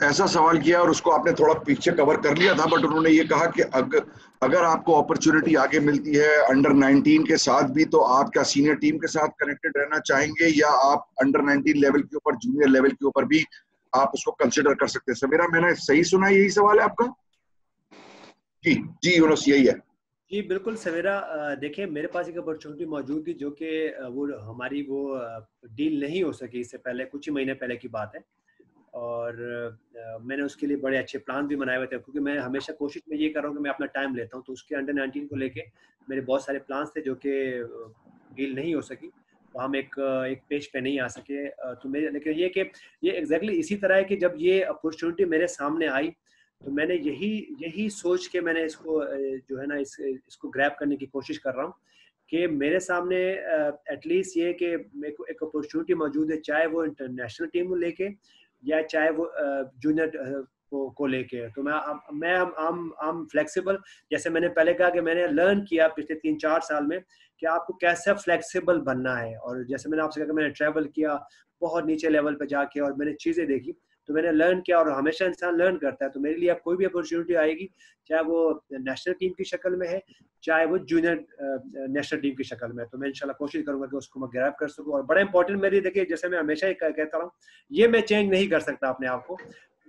ऐसा सवाल किया और उसको आपने थोड़ा पीछे कवर कर लिया था, बट उन्होंने ये कहा कि अगर आपको अपॉर्चुनिटी आगे मिलती है अंडर 19 के साथ भी, तो आप क्या सीनियर टीम के साथ कनेक्टेड रहना चाहेंगे या आप अंडर 19 लेवल के ऊपर, जूनियर लेवल के ऊपर भी आप उसको कंसिडर कर सकते हैं? सवेरा, मैंने सही सुना, यही सवाल है आपका? जी जी यूनुस, यही है जी। बिल्कुल सवेरा, देखिए मेरे पास एक अपॉर्चुनिटी मौजूद थी जो कि वो हमारी वो डील नहीं हो सकी इससे पहले, कुछ ही महीने पहले की बात है, और मैंने उसके लिए बड़े अच्छे प्लान भी बनाए हुए थे, क्योंकि मैं हमेशा कोशिश में ये कर रहा हूँ कि मैं अपना टाइम लेता हूँ। तो उसके अंडर 19 को लेके मेरे बहुत सारे प्लान्स थे जो कि डील नहीं हो सकी, तो हम एक पेज पे नहीं आ सके। तो मेरे लेकिन ये कि ये एग्जैक्टली इसी तरह है कि जब ये अपॉर्चुनिटी मेरे सामने आई तो मैंने यही सोच के मैंने इसको जो है ना इसको ग्रैब करने की कोशिश कर रहा हूँ कि मेरे सामने एटलीस्ट ये कि एक अपॉर्चुनिटी मौजूद है, चाहे वो इंटरनेशनल टीम को लेके या चाहे वो जूनियर को लेके। तो I'm फ्लेक्सिबल। जैसे मैंने पहले कहा कि मैंने लर्न किया पिछले 3-4 साल में कि आपको कैसे फ्लेक्सिबल बनना है, और जैसे मैंने आपसे कहा कि मैंने ट्रैवल किया बहुत नीचे लेवल पे जाके और मैंने चीज़ें देखी, तो मैंने लर्न किया, और हमेशा इंसान लर्न करता है। तो मेरे लिए अब कोई भी अपॉर्चुनिटी आएगी, चाहे वो नेशनल टीम की शक्ल में है चाहे वो जूनियर नेशनल टीम की शक्ल में है, तो मैं इंशाल्लाह कोशिश करूंगा कि उसको मैं ग्रैब कर सकूं। और बड़ा इंपॉर्टेंट मेरी, देखिए जैसे मैं हमेशा ही कहता हूँ, ये मैं चेंज नहीं कर सकता अपने आप को,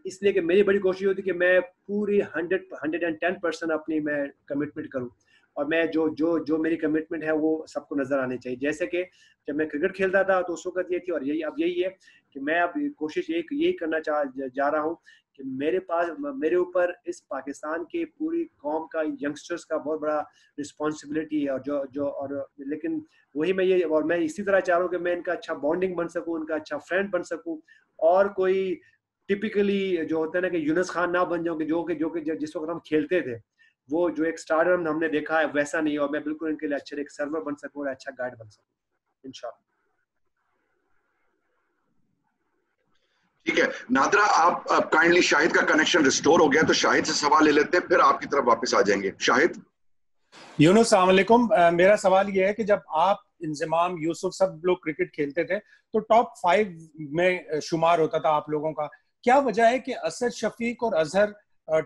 इसलिए कि मेरी बड़ी कोशिश होती है कि मैं पूरी 110% अपनी मैं कमिटमेंट करूँ, और मैं जो मेरी कमिटमेंट है वो सबको नजर आनी चाहिए। जैसे कि जब मैं क्रिकेट खेलता था तो उस वक्त ये थी, और यही है कि मैं अब कोशिश यही करना जा रहा हूँ कि मेरे ऊपर इस पाकिस्तान की पूरी कौम का, यंगस्टर्स का बहुत बड़ा रिस्पॉन्सिबिलिटी है, और लेकिन वही मैं इसी तरह चाह रहा हूँ कि मैं इनका अच्छा बॉन्डिंग बन सकूँ, उनका अच्छा फ्रेंड बन सकूँ, और कोई टिपिकली जो होता है ना कि यूनुस खान ना बन जाऊँ कि जो कि जिस वक्त हम खेलते थे वो जो एक स्टार्टर हमने देखा है वैसा नहीं, और मैं बिल्कुल इनके लिए अच्छे एक सर्वर बन सकूँ और अच्छा गाइड बन सकूँ इंशाल्लाह। ठीक है नादरा, आप काइंडली, शाहिद का कनेक्शन रिस्टोर हो गया तो शाहिद से सवाल ले लेते हैं, फिर आपकी तरफ वापस आ जाएंगे। शाहिद। यूनुस, अस्सलाम वालेकुम। मेरा सवाल ये है कि जब आप, इंजमाम, यूसुफ सब लोग क्रिकेट खेलते थे तो टॉप 5 में शुमार होता था आप लोगों का, क्या वजह है कि असद शफीक और Azhar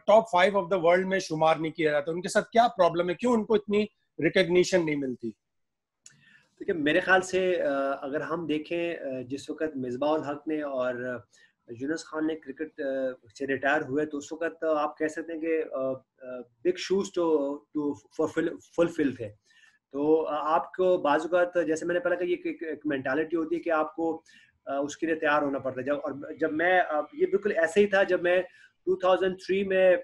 top 5 of the world में शुमार नहीं किया जाता? उनके साथ क्या प्रॉब्लम है, क्यों उनको इतनी रिकॉग्निशन नहीं मिलती? देखिए मेरे ख्याल से अगर हम देखें जिस वक्त मिसबाह उल हक ने और यूनुस खान ने क्रिकेट से रिटायर हुए, तो उस वक्त आप कह सकते हैं कि बिग शूज टू फुलफिल थे। तो आपको बाज़-औक़ात, जैसे मैंने पहले कहा, ये एक मेंटालिटी होती है कि आपको उसके लिए तैयार होना पड़ता है। जब मैं ये बिल्कुल ऐसे ही था जब मैं 2003 में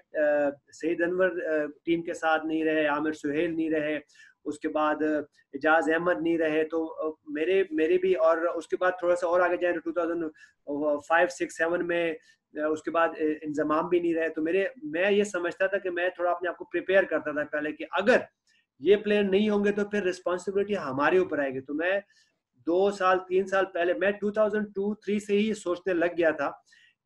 सईद अनवर टीम के साथ नहीं रहे, आमिर सुहेल नहीं रहे, उसके बाद एजाज अहमद नहीं रहे, तो मेरे भी, और उसके बाद थोड़ा सा और आगे जाए तो 2005, 6, 7 में उसके बाद इंजमाम भी नहीं रहे। तो मैं ये समझता था कि मैं थोड़ा अपने आप को प्रिपेयर करता था पहले कि अगर ये प्लेयर नहीं होंगे तो फिर रिस्पॉन्सिबिलिटी हमारे ऊपर आएगी। तो मैं 2 साल 3 साल पहले, मैं 2002-3 से ही सोचने लग गया था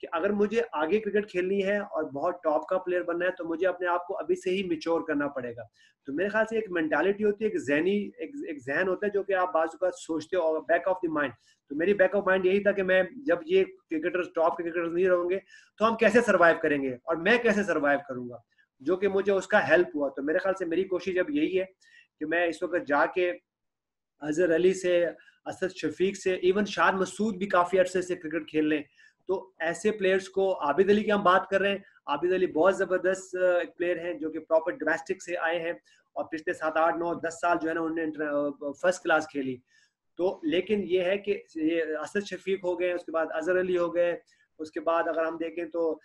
कि अगर मुझे आगे क्रिकेट खेलनी है और बहुत टॉप का प्लेयर बनना है तो मुझे अपने आप को अभी से ही मैच्योर करना पड़ेगा। तो मेरे ख्याल से एक मेंटालिटी होती है, एक जहन होता है जो कि आप बाजू का सोचते हो, बैक ऑफ द माइंड। तो मेरी बैक ऑफ माइंड यही था कि मैं जब ये टॉप क्रिकेटर्स नहीं रहेंगे तो हम कैसे सर्वाइव करेंगे और मैं कैसे सर्वाइव करूंगा, जो कि मुझे उसका हेल्प हुआ। तो मेरे ख्याल से मेरी कोशिश अब यही है कि मैं इस वक्त जाके अजहर अली से, असद शफीक से, इवन शान मसूद भी काफी अरसे से क्रिकेट खेल लें। तो ऐसे प्लेयर्स को, आबिद अली की हम बात कर रहे हैं, आबिद अली बहुत जबरदस्त प्लेयर हैं जो कि प्रॉपर डोमेस्टिक से आए हैं और पिछले 7, 8, 9, 10 साल जो है ना उन्होंने फर्स्ट क्लास खेली। तो लेकिन ये है कि ये असद शफीक हो गए, उसके बाद अजहर अली हो गए, उसके बाद अगर हम देखें तो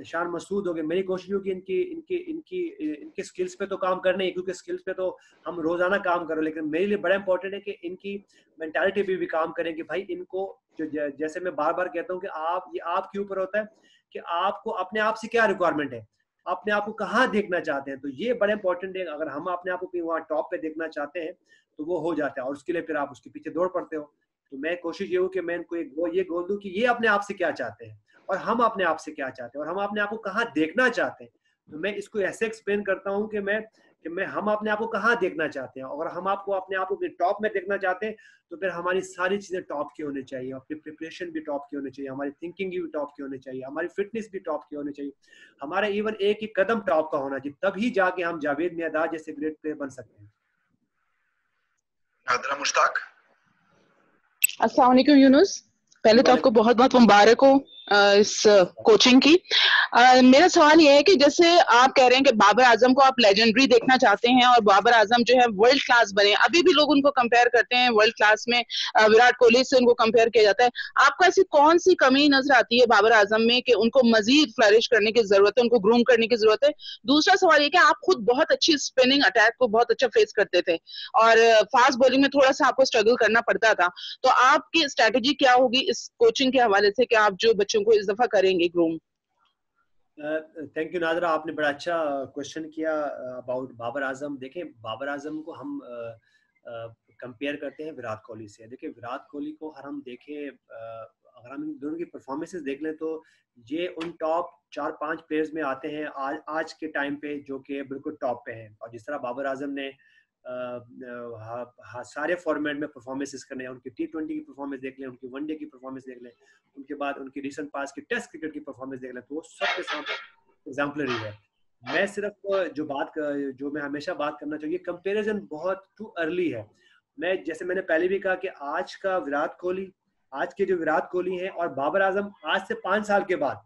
शान मसूद हो गए। मेरी कोशिश होगी इनकी स्किल्स पे तो काम करने, क्योंकि स्किल्स पे तो हम रोजाना काम कर रहे हैं, लेकिन मेरे लिए बड़ा इंपॉर्टेंट है कि इनकी मेंटालिटी पे भी काम करें कि भाई इनको जैसे मैं बार बार कहता हूँ कि ये आपके ऊपर होता है कि आपको अपने आप से क्या रिक्वायरमेंट है, अपने आप को कहाँ देखना चाहते हैं। तो ये बड़ा इंपॉर्टेंट है। अगर हम अपने आप को वहाँ टॉप पे देखना चाहते हैं तो वो हो जाता है और उसके लिए फिर आप उसके पीछे दौड़ पड़ते हो। तो मैं कोशिश ये हूँ कि मैं इनको ये गोल दूं कि ये अपने आप से क्या चाहते हैं और हम अपने आप से क्या चाहते हैं और हम अपने आप को कहाँ देखना चाहते हैं। तो मैं इसको ऐसे एक्सप्लेन करता हूँ कि हम अपने आप को कहाँ देखना चाहते हैं। और हम आपको अपने आप को टॉप में देखना चाहते हैं तो फिर हमारी सारी चीजें टॉप की होनी चाहिए, अपनी प्रिपरेशन भी टॉप की होनी चाहिए, हमारी थिंकिंग भी टॉप की होनी चाहिए, हमारी फिटनेस भी टॉप की होनी चाहिए, हमारा इवन एक ही कदम टॉप का होना चाहिए, तभी जाके हम जावेद मियांदाद जैसे ग्रेट प्लेयर बन सकते हैं। नादरा मुश्ताक। अस्सलाम वालेकुम यूनुस, पहले तो आपको बहुत बहुत मुबारक हो इस कोचिंग की। मेरा सवाल ये है कि जैसे आप कह रहे हैं कि बाबर आजम को आप लेजेंडरी देखना चाहते हैं और बाबर आजम जो है वर्ल्ड क्लास बने, अभी भी लोग उनको कंपेयर करते हैं वर्ल्ड क्लास में, विराट कोहली से उनको कंपेयर किया जाता है। आपको ऐसी कौन सी कमी नजर आती है बाबर आजम में कि उनको मजीद फ्लरिश करने की जरूरत है, उनको ग्रूम करने की जरूरत है? दूसरा सवाल ये कि आप खुद बहुत अच्छी स्पिनिंग अटैक को बहुत अच्छा फेस करते थे और फास्ट बॉलिंग में थोड़ा सा आपको स्ट्रगल करना पड़ता था, तो आपकी स्ट्रेटेजी क्या होगी इस कोचिंग के हवाले से कि आप जो बच्चों को इस दफा करेंगे ग्रूम? थैंक यू नादरा, आपने बड़ा अच्छा क्वेश्चन किया अबाउट बाबर आजम। देखें, बाबर आजम को हम कंपेयर करते हैं विराट कोहली से। देखिए, विराट कोहली को हर हम देखें, अगर हम इन दोनों की परफॉर्मेंसेस देख लें तो ये उन टॉप 4-5 प्लेयर्स में आते हैं आज के टाइम पे जो कि बिल्कुल टॉप पे हैं। और जिस तरह बाबर आजम ने सारे फॉर्मेट में परफॉर्मेंसेस करने हैं, उनकी T20 की परफॉर्मेंस देख लें, उनकी वनडे की परफॉर्मेंस देख लें, उनके बाद उनकी रिसेंट पास की टेस्ट क्रिकेट की परफॉर्मेंस देख लें, तो वो सबके साथ एग्जाम्पलरी है। मैं सिर्फ जो मैं हमेशा बात करना चाहिए, कंपैरिजन बहुत टू अर्ली है। जैसे मैंने पहले भी कहा कि आज के जो विराट कोहली हैं और बाबर आजम आज से 5 साल के बाद,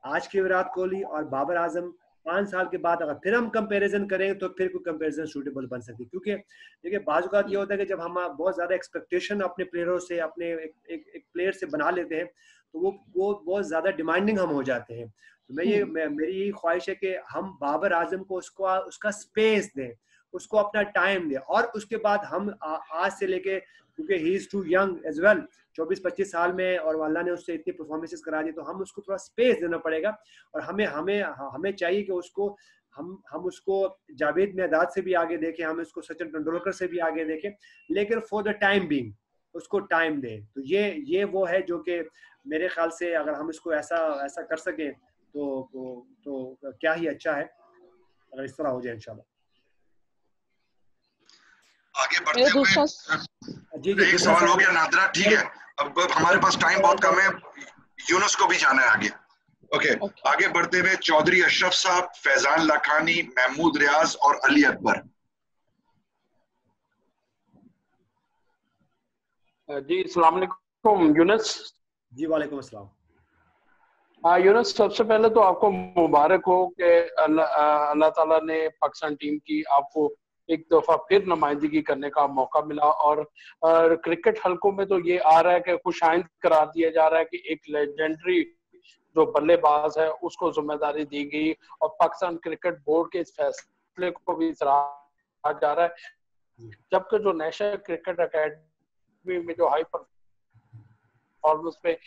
आज के विराट कोहली और बाबर आजम 5 साल के बाद अगर फिर हम कंपैरिजन करें तो फिर कोई कंपैरिजन सूटेबल बन सकती है। क्योंकि देखिए, बाज़ औक़ात ये होता है कि जब हम बहुत ज़्यादा एक्सपेक्टेशन अपने प्लेयरों से, अपने एक प्लेयर से बना लेते हैं तो वो बहुत ज़्यादा डिमांडिंग हम हो जाते हैं। तो मेरी यही ख्वाहिश है कि हम बाबर आजम को उसका स्पेस दें, उसको अपना टाइम दें, और उसके बाद हम आज से लेके, क्योंकि he is too young as well, 24-25 साल में, और अल्लाह ने उससे इतनी परफॉर्मेंसेस करा दी, तो हम उसको थोड़ा स्पेस देना पड़ेगा। और हमें चाहिए कि हम उसको जावेद मियांदाद से भी आगे देखें, हम उसको सचिन तेंदुलकर से भी आगे देखें, लेकिन फॉर द टाइम बीइंग उसको टाइम दें। तो ये वो है जो कि मेरे ख्याल से अगर हम इसको ऐसा कर सकें तो क्या ही अच्छा है, अगर इस तरह हो जाए इंशाल्लाह। आगे बढ़ते हुए जी एक सवाल हो गया नादरा, ठीक है, अब हमारे पास टाइम बहुत कम है, यूनुस को भी जाना है आगे। ओके, आगे बढ़ते हुए चौधरी अशरफ साहब, फैजान लखानी, महमूद रियाज और अली अकबर। जी अस्सलाम वालेकुम यूनुस। जी वालेकुम अस्सलाम। यूनुस, सबसे पहले तो आपको मुबारक हो कि अल्लाह ताला ने पाकिस्तान टीम की आपको एक दफा फिर नुमाइंदगी करने का मौका मिला, और क्रिकेट हलकों में तो ये आ रहा है कि खुशाइंद करार दिया जा रहा है कि एक लेजेंडरी जो बल्लेबाज है उसको जिम्मेदारी दी गई, और पाकिस्तान क्रिकेट बोर्ड के इस फैसले को भी सराहा जा रहा है। जबकि जो नेशनल क्रिकेट अकेडमी में जो हाई परफॉर्मेंस पे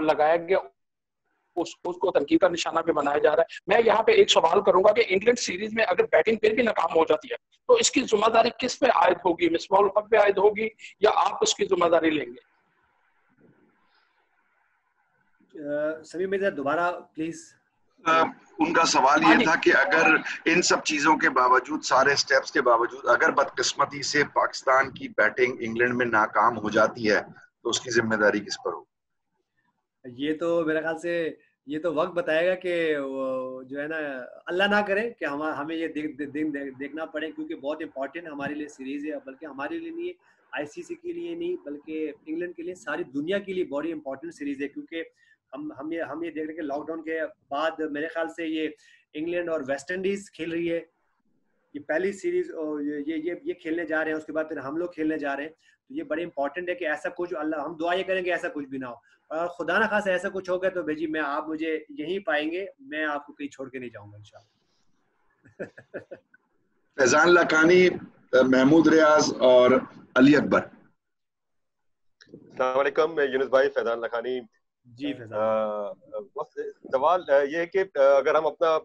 लगाया गया उसको तनकीद का निशाना भी बनाया जा रहा है। मैं यहाँ पे एक सवाल करूंगा कि इंग्लैंड सीरीज में अगर बैटिंग फिर भी नाकाम हो जाती है तो इसकी जिम्मेदारी किस पे आयद होगी? मिसबाह उल हक पे आयद होगी या आप उसकी जिम्मेदारी लेंगे? सभी मिर्जा दोबारा प्लीज। उनका सवाल ये था कि अगर इन सब चीजों के बावजूद, सारे स्टेप्स के बावजूद, अगर बदकिस्मती से पाकिस्तान की बैटिंग इंग्लैंड में नाकाम हो जाती है तो उसकी जिम्मेदारी किस पर होगी? ये तो मेरे ख्याल से ये तो वक्त बताएगा कि जो है ना, अल्लाह ना करे कि हमें ये देखना पड़े, क्योंकि बहुत इंपॉर्टेंट हमारे लिए सीरीज है, बल्कि हमारे लिए नहीं, आईसीसी के लिए नहीं, बल्कि इंग्लैंड के लिए, सारी दुनिया के लिए बहुत इंपॉर्टेंट सीरीज है। क्योंकि हम ये देख रहे हैं कि लॉकडाउन के बाद मेरे ख्याल से ये इंग्लैंड और वेस्ट इंडीज खेल रही है, ये पहली सीरीज ये खेलने जा रहे हैं, उसके बाद फिर हम लोग खेलने जा रहे हैं। तो ये बड़े इंपॉर्टेंट है कि ऐसा कुछ, अल्लाह हम दुआ ये करेंगे ऐसा कुछ भी ना हो, और खुदा ना खासा ऐसा कुछ हो गया तो भेजी आप मुझे यहीं पाएंगे, मैं आपको कहीं छोड़ के नहीं जाऊंगा इंशाल्लाह। फैजान लखानी, महमूद रियाज और अली अकबर। अस्सलाम वालेकुम, मैं यूनुस भाई, फैजान लखानी। जी फैजान, सवाल ये है कि अगर हम अपना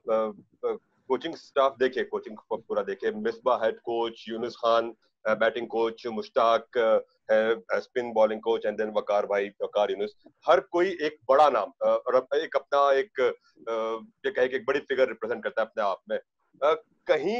कोचिंग स्टाफ देखें, कोचिंग पूरा देखें, Misbah head coach, Younis Khan batting coach, Mushtaq है spin bowling coach, and then Waqar Younis, हर कोई एक बड़ा नाम और एक अपना एक ये कहे कि एक बड़ी फिगर रिप्रेजेंट करता है अपने आप में। कहीं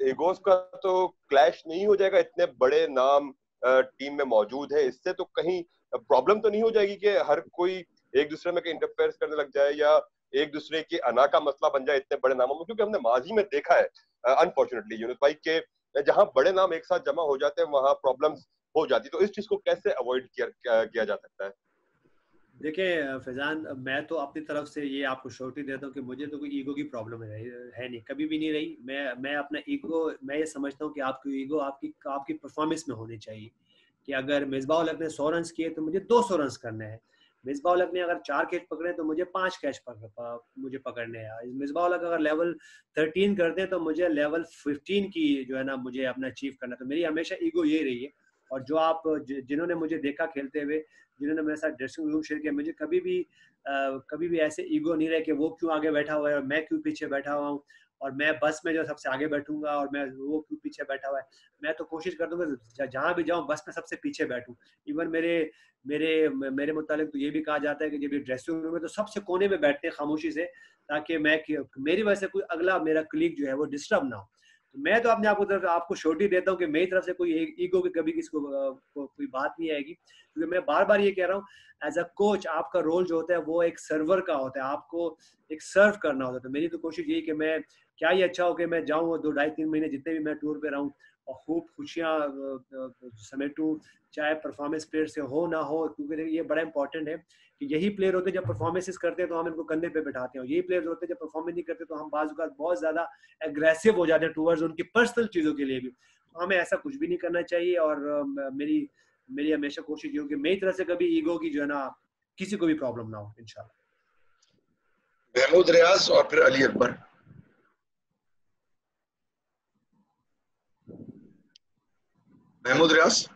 ईगोस का तो क्लैश नहीं हो जाएगा? इतने बड़े नाम टीम में मौजूद है, इससे तो कहीं प्रॉब्लम तो नहीं हो जाएगी कि हर कोई एक दूसरे में इंटरफेयर करने लग जाए या एक दूसरे की अना का मसला बन जाए इतने बड़े नामों में? क्योंकि हमने माजी में देखा है अनफॉर्चुनेटली यूनुस भाई के जहां बड़े नाम एक साथ जमा हो जाते हैं वहां प्रॉब्लम्स हो जाती, तो इस चीज को कैसे अवॉइड किया जा सकता है? देखिए फैजान, मैं तो अपनी तरफ से ये आपको श्योरिटी देता हूँ कि मुझे तो कोई ईगो की प्रॉब्लम है नहीं, कभी भी नहीं रही। मैं अपना ईगो, मैं ये समझता हूँ कि आपकी ईगो आपकी परफॉर्मेंस में होनी चाहिए। कि अगर मिसबाह उल हक ने 100 रन किए तो मुझे 200 रन करने हैं। मिसबाह उल हक ने अगर 4 कैच पकड़े तो मुझे 5 कैच मुझे पकड़ने हैं। मिसबाह उल हक अगर लेवल 13 करते हैं तो मुझे लेवल 15 की जो है ना मुझे अपना अचीव करना। तो मेरी हमेशा ईगो ये रही है। और जो आप जिन्होंने मुझे देखा खेलते हुए, जिन्होंने मेरे साथ ड्रेसिंग रूम शेयर किया, मुझे कभी भी ऐसे ईगो नहीं रहे कि वो क्यों आगे बैठा हुआ है और मैं क्यों पीछे बैठा हुआ हूँ, और मैं बस में जो सबसे आगे बैठूंगा और मैं वो क्यों पीछे बैठा हुआ है। मैं तो कोशिश कर दूंगा जहाँ भी जाऊँ बस में सबसे पीछे बैठूं। इवन मेरे मुतालिक तो ये भी कहा जाता है कि जब ये ड्रेसिंग रूम में तो सबसे कोने में बैठते हैं खामोशी से, ताकि मेरी वजह से कोई अगला मेरा कलीग जो है वो डिस्टर्ब ना हो। तो मैं तो अपने आपको श्योरिटी देता हूँ कि मेरी तरफ से कोई ईगो की कभी किसी को कोई बात नहीं आएगी। क्योंकि मैं बार बार ये कह रहा हूँ, एज अ कोच आपका रोल जो होता है वो एक सर्वर का होता है, आपको एक सर्व करना होता है। तो मेरी तो कोशिश यही कि मैं क्या ही अच्छा हो कि मैं जाऊँ 2 ढाई 3 महीने जितने भी मैं टूर पे रहूँ और खूब खुशियाँ समेटूँ, चाहे परफॉर्मेंस प्लेयर से हो ना हो। क्योंकि ये बड़ा इंपॉर्टेंट है कि यही प्लेयर होते हैं जब परफॉर्मेंसेस करते हैं तो हम इनको कंधे पे बैठाते हैं, और यही प्लेयर होते हैं जब परफॉर्मेंस नहीं करते तो हम बाज़ औक़ात बहुत ज़्यादा एग्रेसिव हो जाते हैं टूवर्ड्स उनकी पर्सनल चीज़ों के लिए भी। तो हमें ऐसा कुछ भी नहीं करना चाहिए। और मेरी हमेशा कोशिश ये होगी मेरी तरफ से कभी ईगो की जो है ना किसी को भी प्रॉब्लम ना हो इंशाल्लाह। महमूद रियाज और फिर अली अकबर। महमूद रियाज,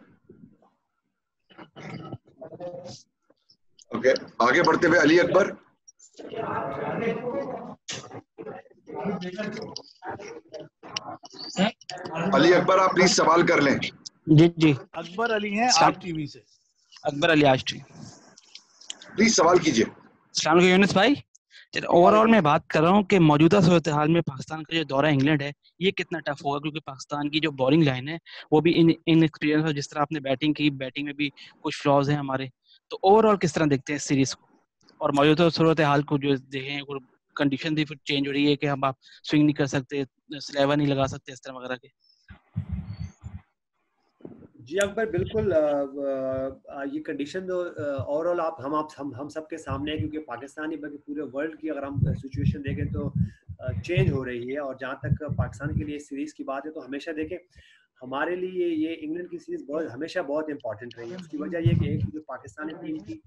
ओके, आगे बढ़ते हुए अली अकबर। अली अकबर, आप प्लीज सवाल कर लें। जी अकबर अली हैं आज टीवी से। अकबर अली आज टीवी, प्लीज सवाल कीजिए। अस्सलाम वालेकुम यूनुस भाई। ओवरऑल मैं बात कर रहा हूँ कि मौजूदा सूरत हाल में पाकिस्तान का जो दौरा इंग्लैंड है ये कितना टफ होगा, क्योंकि पाकिस्तान की जो बॉलिंग लाइन है वो भी इनएक्सपीरियंस है। जिस तरह आपने बैटिंग की, बैटिंग में भी कुछ फ्लॉज हैं हमारे। तो ओवरऑल किस तरह देखते हैं इस सीरीज को, और मौजूदा सूरत हाल को जो देखें, कंडीशन भी चेंज हो रही है कि हम आप स्विंग नहीं कर सकते, स्लेवर नहीं लगा सकते, इस तरह वगैरह के। जी अकबर, बिल्कुल ये कंडीशन तो ओवरऑल हम सबके सामने है, क्योंकि पाकिस्तानी बल्कि पूरे वर्ल्ड की अगर हम सिचुएशन देखें तो चेंज हो रही है। और जहाँ तक पाकिस्तान के लिए सीरीज की बात है तो हमेशा देखें हमारे लिए ये इंग्लैंड की सीरीज हमेशा बहुत इंपॉर्टेंट रही है। उसकी वजह ये कि एक जो पाकिस्तानी टीम की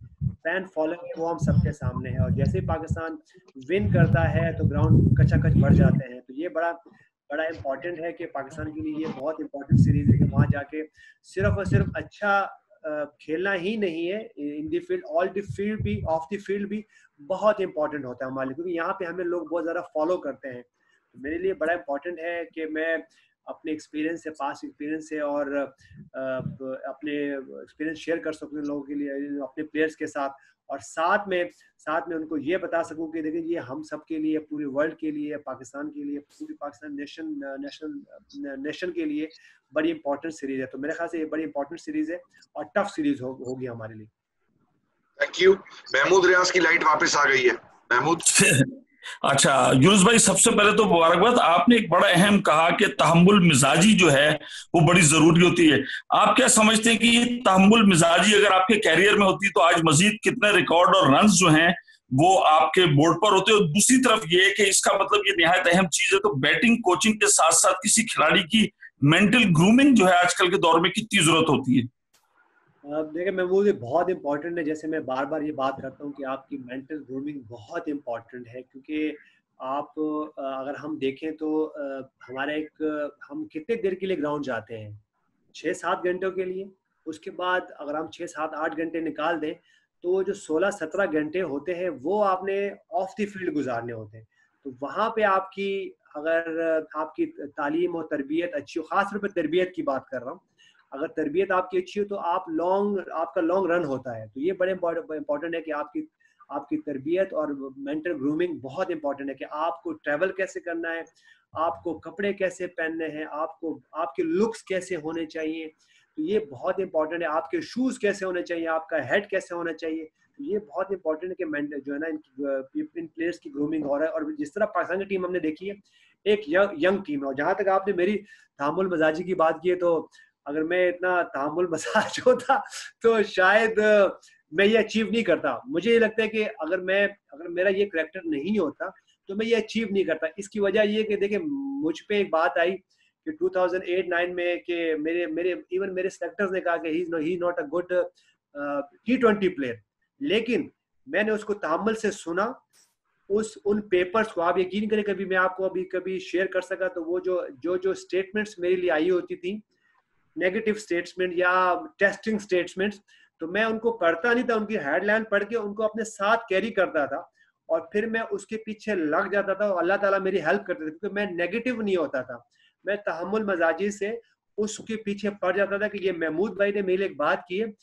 फैन फॉलोइंग है वो हम सबके सामने है, और जैसे ही पाकिस्तान विन करता है तो ग्राउंड कचाकच भर जाते हैं। तो ये बड़ा इम्पॉर्टेंट है कि पाकिस्तान के लिए ये बहुत इंपॉर्टेंट सीरीज है कि वहाँ जाके सिर्फ और सिर्फ अच्छा खेलना ही नहीं है, in the field all the field भी, ऑफ द फील्ड भी बहुत इंपॉर्टेंट होता है हमारे लिए, क्योंकि यहाँ पे हमें लोग बहुत ज़्यादा फॉलो करते हैं। तो मेरे लिए बड़ा इंपॉर्टेंट है कि मैं अपने एक्सपीरियंस से, पास्ट एक्सपीरियंस से और अपने एक्सपीरियंस शेयर कर सकूँ लोगों के लिए, अपने प्लेयर्स के साथ, और साथ में उनको ये बता सकूं कि देखिए ये हम सब के लिए, पूरे वर्ल्ड के लिए, पाकिस्तान के लिए, पूरी पाकिस्तान नेशन के लिए बड़ी इंपॉर्टेंट सीरीज है। तो मेरे ख्याल से ये बड़ी इंपॉर्टेंट सीरीज है और टफ सीरीज होगी हमारे लिए। Thank you. महमूद रियाज की लाइट वापस आ गई है। महमूद। अच्छा यूनुस भाई, सबसे पहले तो मुबारकबाद, आपने एक बड़ा अहम कहा कि तहम्मुल मिजाजी जो है वो बड़ी जरूरी होती है। आप क्या समझते हैं कि ये तहम्मुल मिजाजी अगर आपके कैरियर में होती तो आज मजीद कितने रिकॉर्ड और रन्स जो हैं वो आपके बोर्ड पर होते? और दूसरी तरफ ये है कि इसका मतलब ये निहायत अहम चीज है, तो बैटिंग कोचिंग के साथ साथ किसी खिलाड़ी की मेंटल ग्रूमिंग जो है आजकल के दौर में कितनी जरूरत होती है? देखिए महमूद, बहुत इंपॉर्टेंट है। जैसे मैं बार बार ये बात करता हूँ कि आपकी मेंटल ग्रूमिंग बहुत इंपॉर्टेंट है, क्योंकि आप अगर हम देखें तो हम कितने देर के लिए ग्राउंड जाते हैं? 6-7 घंटों के लिए। उसके बाद अगर हम 6-7-8 घंटे निकाल दें तो जो 16-17 घंटे होते हैं वो आपने ऑफ द फील्ड गुजारने होते हैं। तो वहाँ पे अगर आपकी तालीम और तरबियत अच्छी हो, खास तौर पर तरबियत की बात कर रहा हूँ, अगर तरबियत आपकी अच्छी हो तो आपका लॉन्ग रन होता है। तो ये बड़े इंपॉर्टेंट है कि आपकी तरबियत और मेंटल ग्रूमिंग बहुत इंपॉर्टेंट है कि आपको ट्रैवल कैसे करना है, आपको कपड़े कैसे पहनने हैं, आपके लुक्स कैसे होने चाहिए, तो ये बहुत इंपॉर्टेंट है। आपके शूज कैसे होने चाहिए, आपका हेड कैसे होना चाहिए, तो ये बहुत इंपॉर्टेंट है कि जो है ना इन प्लेयर्स की ग्रूमिंग हो रहा है। और जिस तरह पाकिस्तान की टीम हमने देखी है, एक यंग टीम है। और जहां तक आपने मेरी तहम्मुल मजाजी की बात की है, तो अगर मैं इतना तहम्मुल मजाज होता तो शायद मैं ये अचीव नहीं करता। मुझे ये लगता है कि अगर मेरा ये करैक्टर नहीं होता तो मैं ये अचीव नहीं करता। इसकी वजह ये कि देखिए, मुझ पे एक बात आई कि 2008-9 में कि मेरे सेलेक्टर्स ने कहा कि he is not a good T20 player, लेकिन मैंने उसको तहम्मुल से सुना। उन पेपर्स को आप यकीन करें, कभी मैं आपको कभी शेयर कर सका तो वो जो स्टेटमेंट्स मेरे लिए आई होती थी, नेगेटिव स्टेटमेंट या टेस्टिंग स्टेटमेंट्स, तो मैं उनको पढ़ता नहीं था, उनकी हेडलाइन पढ़ के उनको अपने साथ कैरी करता था और फिर मैं उसके पीछे लग जाता था और अल्लाह ताला मेरी हेल्प करते थे, क्योंकि मैं नेगेटिव नहीं होता था। मैं तहम्मुल मजाजी से उसके पीछे पड़ जाता था कि ये महमूद भाई ने मेरे एक बात की है,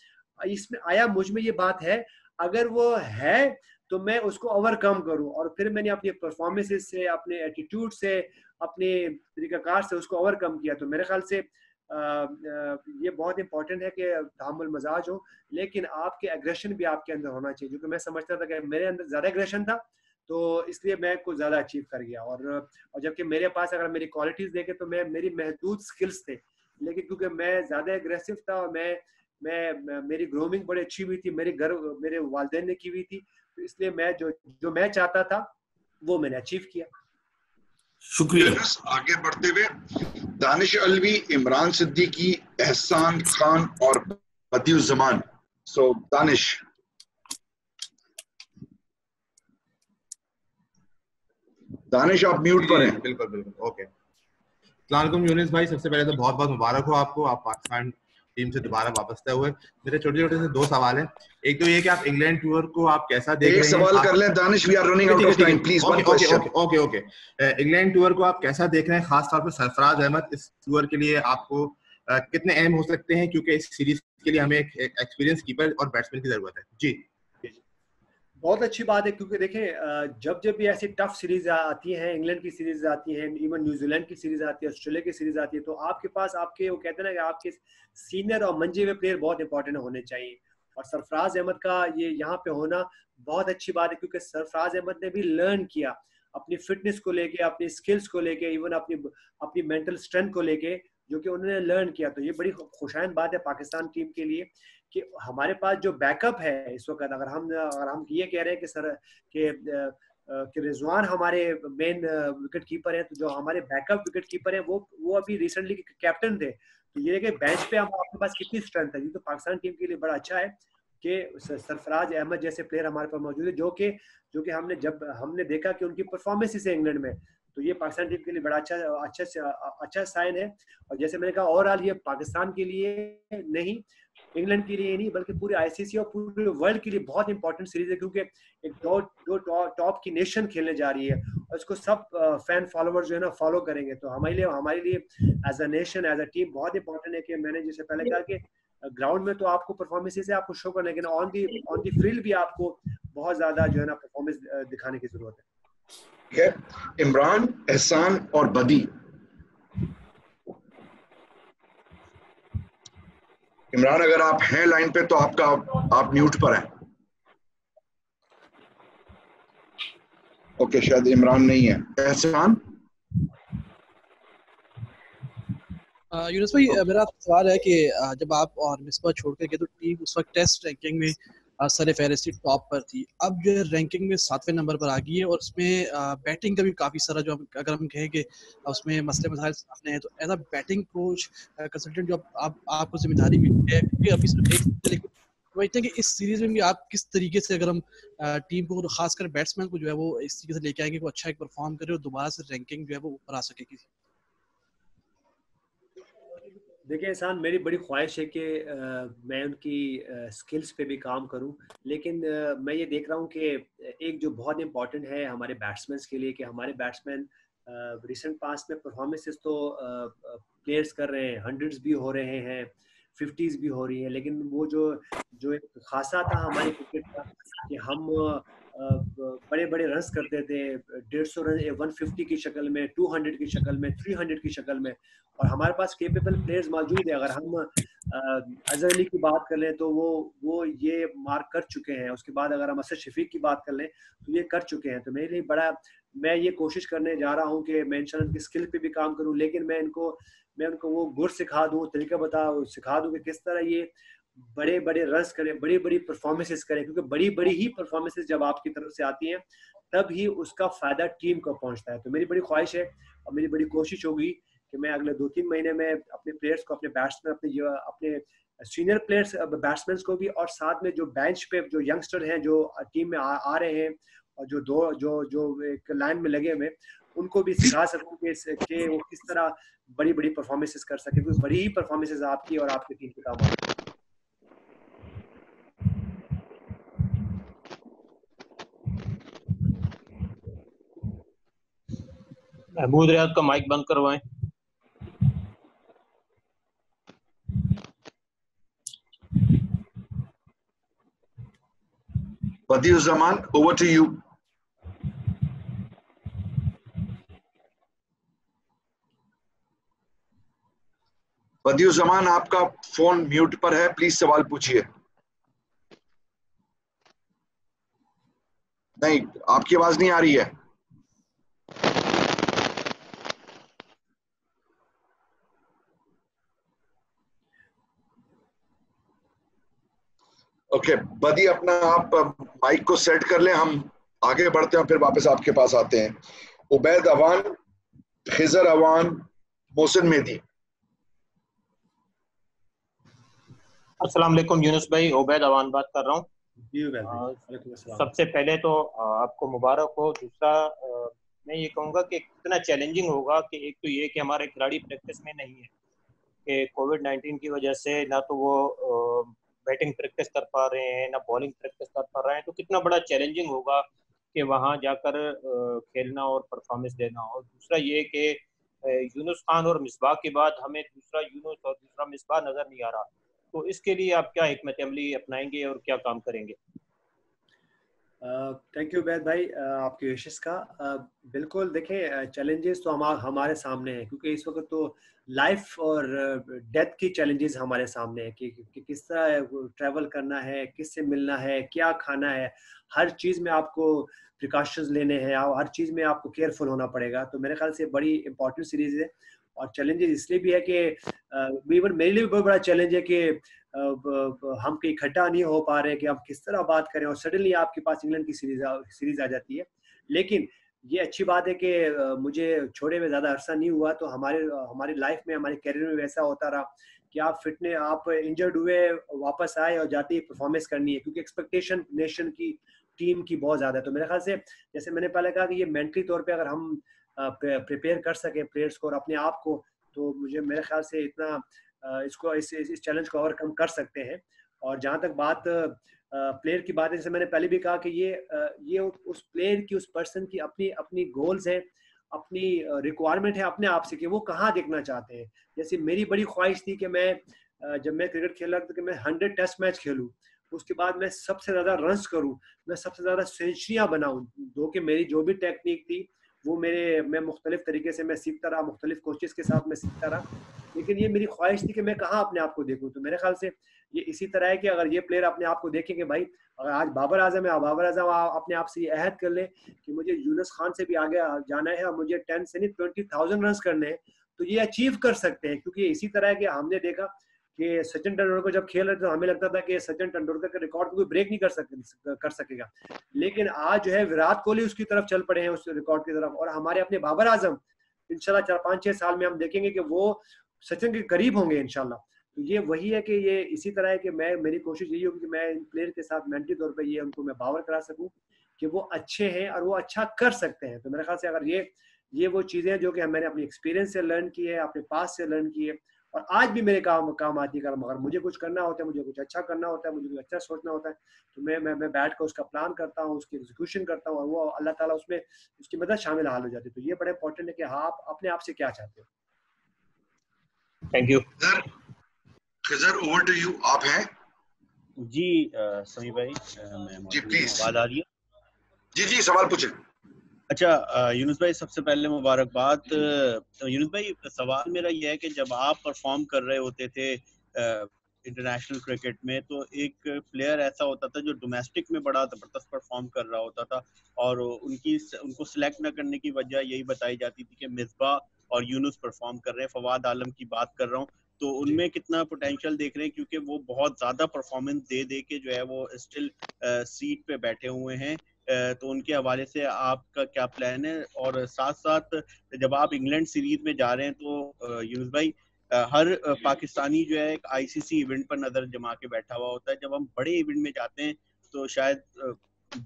इसमें आया मुझ में ये बात है, अगर वो है तो मैं उसको ओवरकम करूं। और फिर मैंने अपनी परफॉर्मेंसेस से, अपने एटीट्यूड से, अपने तरीकाकार से उसको ओवरकम किया। तो मेरे ख्याल से ये बहुत इंपॉर्टेंट है कि तहम्मुल मजाज हो, लेकिन आपके एग्रेशन भी आपके अंदर होना चाहिए, क्योंकि मैं समझता था कि मेरे अंदर ज्यादा एग्रेशन था, तो इसलिए मैं कुछ ज्यादा अचीव कर गया। और जबकि मेरे पास अगर मेरी क्वालिटीज देखे तो मेरी महदूद स्किल्स थे, लेकिन क्योंकि मैं ज्यादा एग्रेसिव था और मेरी ग्रूमिंग बड़ी अच्छी हुई थी, मेरे वालिदैन ने की हुई थी, तो इसलिए मैं जो मैं चाहता था वो मैंने अचीव किया। शुक्रिया। आगे बढ़ते हुए दानिश अलवी, इमरान सिद्दीकी, एहसान खान और बदियुज़्ज़मान। सो दानिश। आप म्यूट पर हैं। बिल्कुल बिल्कुल, ओके। अस्सलाम वालेकुम यूनिस भाई, सबसे पहले तो बहुत बहुत मुबारक हो आपको, आप पाकिस्तान टीम से दोबारा वापस आए हुए। मेरे छोटे छोटे से दो सवाल हैं। एक तो ये कि आप इंग्लैंड टूर को आप कैसा देख रहे हैं? एक सवाल कर लें Danish, we are running out of time, please one question. Okay. England tour को आप कैसा देख रहे हैं, खास तौर पर सरफराज अहमद इस टूर के लिए आपको कितने अहम हो सकते हैं, क्योंकि इस सीरीज के लिए हमें एक एक्सपीरियंस कीपर और बैट्समैन की जरूरत है जी। बहुत अच्छी बात है, क्योंकि देखें जब भी ऐसी टफ सीरीज आती है, इंग्लैंड की सीरीज आती है, इवन न्यूजीलैंड की सीरीज आती है, ऑस्ट्रेलिया की सीरीज आती है, तो आपके पास वो कहते हैं ना कि आपके सीनियर और मंजे हुए प्लेयर बहुत इंपॉर्टेंट होने चाहिए। और सरफराज अहमद का ये यहाँ पे होना बहुत अच्छी बात है, क्योंकि सरफराज अहमद ने भी लर्न किया अपनी फिटनेस को लेके, अपनी स्किल्स को लेके, इवन अपनी मेंटल स्ट्रेंथ को लेके, जो कि उन्होंने लर्न किया। तो ये बड़ी खुशाइन बात है पाकिस्तान टीम के लिए कि हमारे पास जो बैकअप है इस वक्त, अगर हम ये कह रहे हैं कि रिजवान हमारे मेन विकेट कीपर हैं, तो जो हमारे बैकअप विकेट कीपर हैं वो अभी रिसेंटली कैप्टन थे। तो ये कि बेंच पे आपके पास कितनी स्ट्रेंथ है, ये तो पाकिस्तान टीम के लिए बड़ा अच्छा है कि सरफराज अहमद जैसे प्लेयर हमारे पास मौजूद है, जो कि हमने देखा कि उनकी परफॉर्मेंस है इंग्लैंड में, तो ये पाकिस्तान टीम के लिए बड़ा अच्छा साइन है। और जैसे मैंने कहा, ओवरऑल ये पाकिस्तान के लिए नहीं, इंग्लैंड के लिए नहीं, बल्कि पूरे आईसीसी और पूरे वर्ल्ड के लिए बहुत इंपॉर्टेंट सीरीज है, क्योंकि एक दो टॉप की नेशन खेलने जा रही है और इसको सब फैन फॉलोअर्स जो है ना फॉलो करेंगे। तो हमारे लिए as a nation, as a team बहुत इंपॉर्टेंट है कि मैंने जैसे पहले कहा कि ग्राउंड में तो आपको परफॉर्मेंस से आपको शो करना है, लेकिन ऑन दी फील्ड भी आपको बहुत ज्यादा जो है ना परफॉर्मेंस दिखाने की जरूरत है। ठीक है, इमरान, एहसान और बदी। इमरान अगर आप हैं लाइन पे तो आप म्यूट पर हैं। ओके, शायद इमरान नहीं है। एहसान। यूनुस भाई, मेरा सवाल है कि जब आप और मिसबा छोड़ कर गए तो टीम उस वक्त टेस्ट रैंकिंग में सर फहरिस्त टॉप पर थी, अब जो है रैंकिंग में 7वें नंबर पर आ गई है और उसमें बैटिंग का भी काफ़ी सारा जो अगर हम कहें कि उसमें मसले मसाइल सामने हैं, तो as a batting coach consultant जो आपको जिम्मेदारी मिली है, क्योंकि अभी सिर्फ एक समझते हैं कि इस सीरीज में भी आप किस तरीके से अगर हम टीम को खासकर बैट्समैन को जो है वो इस तरीके से लेके आएंगे कि वो अच्छा एक परफॉर्म करे और दोबारा से रैंकिंग जो है वो ऊपर आ सकेगी। देखिए एहसान, मेरी बड़ी ख्वाहिश है कि मैं उनकी स्किल्स पे भी काम करूं, लेकिन मैं ये देख रहा हूं कि एक जो बहुत इंपॉर्टेंट है हमारे बैट्समैन के लिए कि हमारे बैट्समैन रिसेंट पास्ट में परफॉर्मेंसेस तो प्लेयर्स कर रहे हैं, 100s भी हो रहे हैं, 50s भी हो रही है, लेकिन वो जो एक खासा था हमारे क्रिकेट का कि हम बड़े बड़े रन्स करते थे, 150 रन 150 की शक्ल में, 200 की शक्ल में, 300 की शक्ल में, और हमारे पास केपेबल प्लेयर्स मौजूद है। अगर हम अजहर अली की बात कर लें तो वो ये मार्क कर चुके हैं। उसके बाद अगर हम असद शफीक की बात कर लें तो ये कर चुके हैं। तो मेरे लिए बड़ा, मैं ये कोशिश करने जा रहा हूँ कि मैं इंशाल्लाह उनकी स्किल पे भी काम करूँ, लेकिन मैं उनको वो गुर सिखा दूँ, तरीका सिखा दूँ कि किस तरह ये बड़े बड़े रन्स करें, बड़ी बड़ी परफॉर्मेंसेस करें, क्योंकि बड़ी बड़ी ही परफॉर्मेंसेस जब आपकी तरफ से आती हैं तब ही उसका फायदा टीम को पहुंचता है। तो मेरी बड़ी ख्वाहिश है और मेरी बड़ी कोशिश होगी कि मैं अगले 2-3 महीने में अपने प्लेयर्स को, अपने बैट्समैन, अपने सीनियर प्लेयर्स बैट्समैन को भी, और साथ में जो बेंच पे जो यंगस्टर हैं जो टीम में आ रहे हैं और जो एक लाइन में लगे हुए, उनको भी सिखा सकूं कि वो किस तरह बड़ी बड़ी परफॉर्मेंसेस कर सके, क्योंकि बड़ी ही परफॉर्मेंसेस आपकी और आपकी टीम के काम आती है। महमूद रियाद का माइक बंद करवाएं। बदियुज़्ज़मान, ओवर टू यू। बदियुज़्ज़मान, आपका फोन म्यूट पर है, प्लीज सवाल पूछिए। नहीं, आपकी आवाज नहीं आ रही है। ओके बदी, अपना आप माइक को सेट कर लें, हम आगे बढ़ते हैं, फिर वापस आपके पास आते हैं। उबैद अवान, खिजर अवान, मोहसिन मेहदी। अस्सलाम वालेकुम यूनुस भाई, उबैद अवान बात कर रहा हूँ। सबसे पहले तो आपको मुबारक हो। दूसरा मैं ये कहूँगा कि कितना चैलेंजिंग होगा कि एक तो ये कि हमारे खिलाड़ी प्रैक्टिस में नहीं है, कि कोविड-19 की वजह से ना तो वो बैटिंग प्रैक्टिस कर पा रहे हैं, ना बॉलिंग प्रैक्टिस कर पा रहे हैं। तो कितना बड़ा चैलेंजिंग होगा कि वहाँ जाकर खेलना और परफॉर्मेंस देना। और दूसरा ये कि यूनुस खान और मिसबाह के बाद हमें दूसरा यूनुस और दूसरा मिसबाह नज़र नहीं आ रहा। तो इसके लिए आप क्या हिकमत अमली अपनाएंगे और क्या काम करेंगे? थैंक यू उबैद भाई आपकी विशेष का। बिल्कुल देखें, चैलेंजेस तो हमारे सामने हैं, क्योंकि इस वक्त तो लाइफ और डेथ की चैलेंजेस हमारे सामने है कि किस तरह ट्रैवल करना है, किससे मिलना है, क्या खाना है, हर चीज़ में आपको प्रिकॉशंस लेने हैं, हर चीज़ में आपको केयरफुल होना पड़ेगा। तो मेरे ख्याल से बड़ी इंपॉर्टेंट सीरीज है। और चैलेंजेस इसलिए भी है कि इवन मेरे लिए भी बहुत बड़ा चैलेंज है कि हम कहीं इकट्ठा नहीं हो पा रहे कि हम किस तरह बात करें, और सडनली आपके पास इंग्लैंड की सीरीज आ जाती है। लेकिन ये अच्छी बात है कि मुझे छोड़े हुए ज़्यादा अरसा नहीं हुआ, तो हमारी लाइफ में, हमारे कैरियर में वैसा होता रहा कि आप इंजर्ड हुए, वापस आए और जाते ही परफॉर्मेंस करनी है, क्योंकि एक्सपेक्टेशन नेशन की, टीम की बहुत ज़्यादा है। तो मेरे ख्याल से जैसे मैंने पहले कहा कि ये मेंटली तौर पे अगर हम प्रिपेयर कर सकें प्लेयर्स को और अपने आप को, तो मेरे ख्याल से इतना इस चैलेंज को ओवरकम कर सकते हैं। और जहाँ तक बात प्लेयर की बात है, जैसे मैंने पहले भी कहा कि ये उस प्लेयर की, उस पर्सन की अपनी गोल्स है, अपनी रिक्वायरमेंट है अपने आप से कि वो कहाँ देखना चाहते हैं। जैसे मेरी बड़ी ख्वाहिश थी कि जब मैं क्रिकेट खेल रहा था कि मैं 100 टेस्ट मैच खेलूँ, उसके बाद मैं सबसे ज़्यादा रन्स करूँ, मैं सबसे ज़्यादा सेंचुरियाँ बनाऊँ। दो कि मेरी जो भी टेक्निक थी वो मैं मुख्तलिफ तरीके से मैं सीखता रहा, मुख्तलिफ कोचेस के साथ मैं सीखता रहा, लेकिन ये मेरी ख्वाहिश थी कि मैं कहाँ अपने आप को देखूँ। तो मेरे ख्याल से ये इसी तरह है कि अगर ये प्लेयर अपने आप को देखें कि भाई अगर आज बाबर आजम है, बाबर आजम अपने आप से ये अहद कर ले कि मुझे यूनुस खान से भी आगे जाना है और मुझे 10 से नहीं 20,000 रन करने हैं, तो ये अचीव कर सकते हैं। क्योंकि इसी तरह है कि हमने देखा कि सचिन तेंदुलकर जब खेल रहे थे तो हमें लगता था कि सचिन तेंदुलकर के रिकॉर्ड को कोई ब्रेक नहीं कर सकेगा, लेकिन आज जो है विराट कोहली उसकी तरफ चल पड़े हैं, उस रिकॉर्ड की तरफ। और हमारे अपने बाबर आजम इंशाल्लाह 4-5-6 साल में हम देखेंगे कि वो सचिन के करीब होंगे इंशाल्लाह। तो ये वही है कि ये इसी तरह है कि मेरी कोशिश यही होगी कि मैं इन प्लेयर के साथ मेंटली तौर पे ये उनको मैं बावर करा सकूं कि वो अच्छे हैं और वो अच्छा कर सकते हैं। तो मेरे ख्याल से अगर ये वो चीज़ें जो कि मैंने अपनी एक्सपीरियंस से लर्न की है, अपने पास से लर्न की है और आज भी मेरे काम आती है। अगर मुझे कुछ करना होता है, मुझे कुछ अच्छा करना होता है, मुझे कुछ अच्छा सोचना होता है, तो मैं बैठ कर उसका प्लान करता हूँ, उसकी एग्जीक्यूशन करता हूँ और वो अल्लाह ताला उसमें उसकी मदद शामिल हाल हो जाती है। तो ये बड़ा इंपॉर्टेंट है कि हाँ आप अपने आप से क्या चाहते हो। Thank you. Khizar, over to you, आप हैं? जी समी भाई, मैं जी प्लीज। आवाज आ रही है? जी सवाल पूछे। अच्छा यूनुस भाई, सबसे पहले मुबारकबाद। यूनुस भाई, सवाल मेरा ये है कि जब आप परफॉर्म कर रहे होते थे इंटरनेशनल क्रिकेट में, तो एक प्लेयर ऐसा होता था जो डोमेस्टिक में बड़ा जबरदस्त परफॉर्म कर रहा होता था, और उनको सिलेक्ट न करने की वजह यही बताई जाती थी कि मिसबा और यूनुस परफॉर्म कर रहे हैं। फवाद आलम की बात कर रहा हूँ, तो उनमें कितना पोटेंशियल देख रहे हैं, क्योंकि वो बहुत ज्यादा परफॉर्मेंस दे के जो है वो स्टिल सीट पे बैठे हुए हैं। तो उनके हवाले से आपका क्या प्लान है? और साथ साथ जब आप इंग्लैंड सीरीज में जा रहे हैं, तो यूनुस भाई, हर पाकिस्तानी जो है एक आईसीसी इवेंट पर नजर जमा के बैठा हुआ होता है। जब हम बड़े इवेंट में जाते हैं तो शायद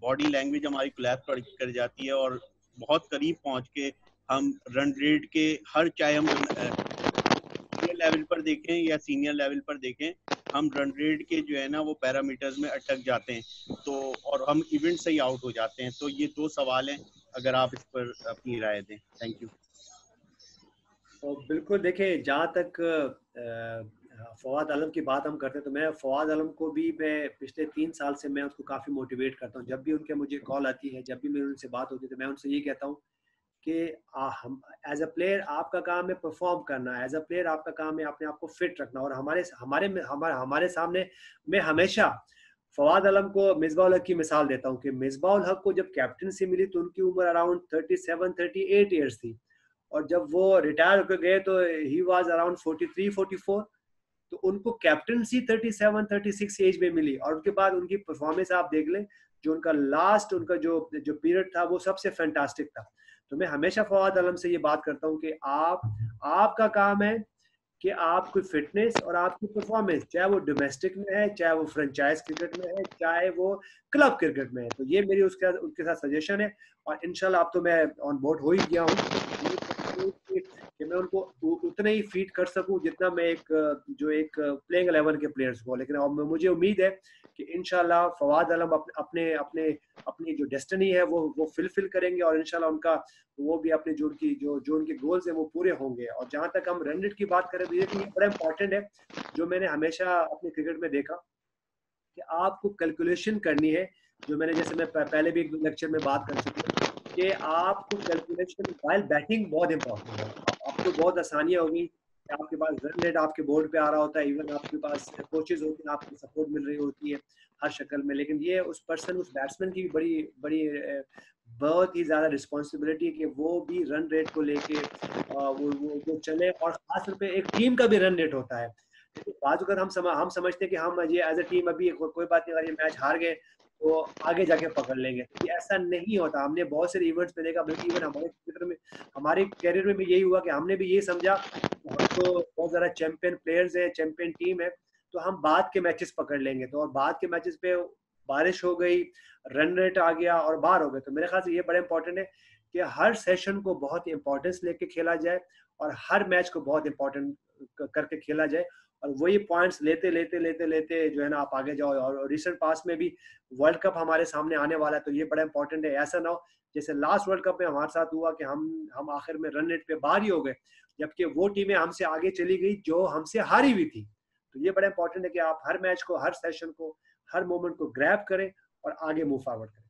बॉडी लैंग्वेज हमारी कोलैप्स कर जाती है, और बहुत करीब पहुंच के हम रन रेट के चाहे हम लेवल पर देखें या सीनियर लेवल पर देखें, हम रन रेट के जो है ना वो पैरामीटर्स में अटक जाते हैं, तो और हम इवेंट से ही आउट हो जाते हैं। तो ये 2 सवाल हैं, अगर आप इस पर अपनी राय दें। Thank you. तो बिल्कुल, देखिए जहाँ तक फवाद आलम की बात हम करते हैं, तो मैं फवाद आलम को भी मैं पिछले 3 साल से मैं उसको काफ़ी मोटिवेट करता हूँ। जब भी उनके मुझे कॉल आती है, जब भी मेरी उनसे बात होती है, तो मैं उनसे ये कहता हूँ कि हम एज अ प्लेयर आपका काम है परफॉर्म करना, एज अ प्लेयर आपका काम है अपने आप को फिट रखना। और हमारे सामने मैं हमेशा फवाद आलम को मिसबाह उल हक की मिसाल देता हूँ कि मिसबाह उल हक को जब कैप्टनसी मिली तो उनकी उम्र अराउंड 37-38 ईयर्स थी, और जब वो रिटायर होकर गए तो ही वाज अराउंड 43-44। तो उनको कैप्टनसी 37-36 एज में मिली, और उसके बाद उनकी परफॉर्मेंस आप देख लें, जो उनका लास्ट उनका जो पीरियड था वो सबसे फैंटास्टिक था। तो मैं हमेशा फवाद आलम से ये बात करता हूँ कि आपका काम है कि आपकी फिटनेस और आपकी परफॉर्मेंस, चाहे वो डोमेस्टिक में है, चाहे वो फ्रेंचाइज क्रिकेट में है, चाहे वो क्लब क्रिकेट में है, तो ये मेरी उनके साथ सजेशन है। और इंशाल्लाह अब तो मैं ऑन बोर्ड हो ही गया हूँ कि मैं उनको उतने ही फीड कर सकूं जितना मैं एक प्लेइंग 11 के प्लेयर्स को। लेकिन अब मुझे उम्मीद है कि इंशाल्लाह फवाद आलम अपनी जो डेस्टिनी है वो फिलफिल करेंगे, और इंशाल्लाह उनका वो भी अपने जो उनके गोल्स हैं वो पूरे होंगे। और जहां तक हम रन रेट की बात करें, तो ये बड़ा इंपॉर्टेंट है, जो मैंने हमेशा अपने क्रिकेट में देखा कि आपको कैलकुलेशन करनी है। जो मैंने जैसे मैं पहले भी एक लेक्चर में बात कर चुका हूँ कि आपको कैलकुलेशन वाइल बैटिंग बहुत इंपॉर्टेंट है। आपको बहुत आसानियां होगी कि आपके पास रन रेट आपके बोर्ड पे आ रहा होता है, इवन आपके पास कोचेज होते हैं, आपको सपोर्ट मिल रही होती है हर शक्ल में। लेकिन ये उस बैट्समैन की बड़ी बहुत ही ज़्यादा रिस्पॉन्सिबिलिटी है कि वो भी रन रेट को लेके वो चले, और खासतौर पे एक टीम का भी रन रेट होता है। बात अगर हम समझते हैं कि हम ये एज ए टीम अभी कोई बात नहीं, अगर ये मैच हार गए तो आगे जाके पकड़ लेंगे, तो ये ऐसा नहीं होता। हमने बहुत सारे इवेंट्स में देखा, बल्कि इवन हमारे कैरियर में भी यही हुआ कि हमने भी ये समझा हम तो बहुत ज़्यादा चैंपियन प्लेयर्स हैं, चैंपियन टीम है, तो हम बाद के मैचेस पकड़ लेंगे। तो और बाद के मैचेस पे बारिश हो गई, रन रेट आ गया और बाहर हो गए। तो मेरे ख्याल से ये बड़ा इंपॉर्टेंट है कि हर सेशन को बहुत इंपॉर्टेंस लेके खेला जाए, और हर मैच को बहुत इंपॉर्टेंट करके खेला जाए, और वही पॉइंट्स लेते जो है ना आप आगे जाओ। और रिसेंट पास में भी वर्ल्ड कप हमारे सामने आने वाला है, तो ये बड़ा इंपॉर्टेंट है। ऐसा ना हो जैसे लास्ट वर्ल्ड कप में हमारे साथ हुआ कि हम आखिर में रन रेट पे बाहर ही हो गए, जबकि वो टीमें हमसे आगे चली गई जो हमसे हारी हुई थी। तो ये बड़ा इंपॉर्टेंट है कि आप हर मैच को, हर सेशन को, हर मोमेंट को ग्रैब करें और आगे मूव फॉरवर्ड करें।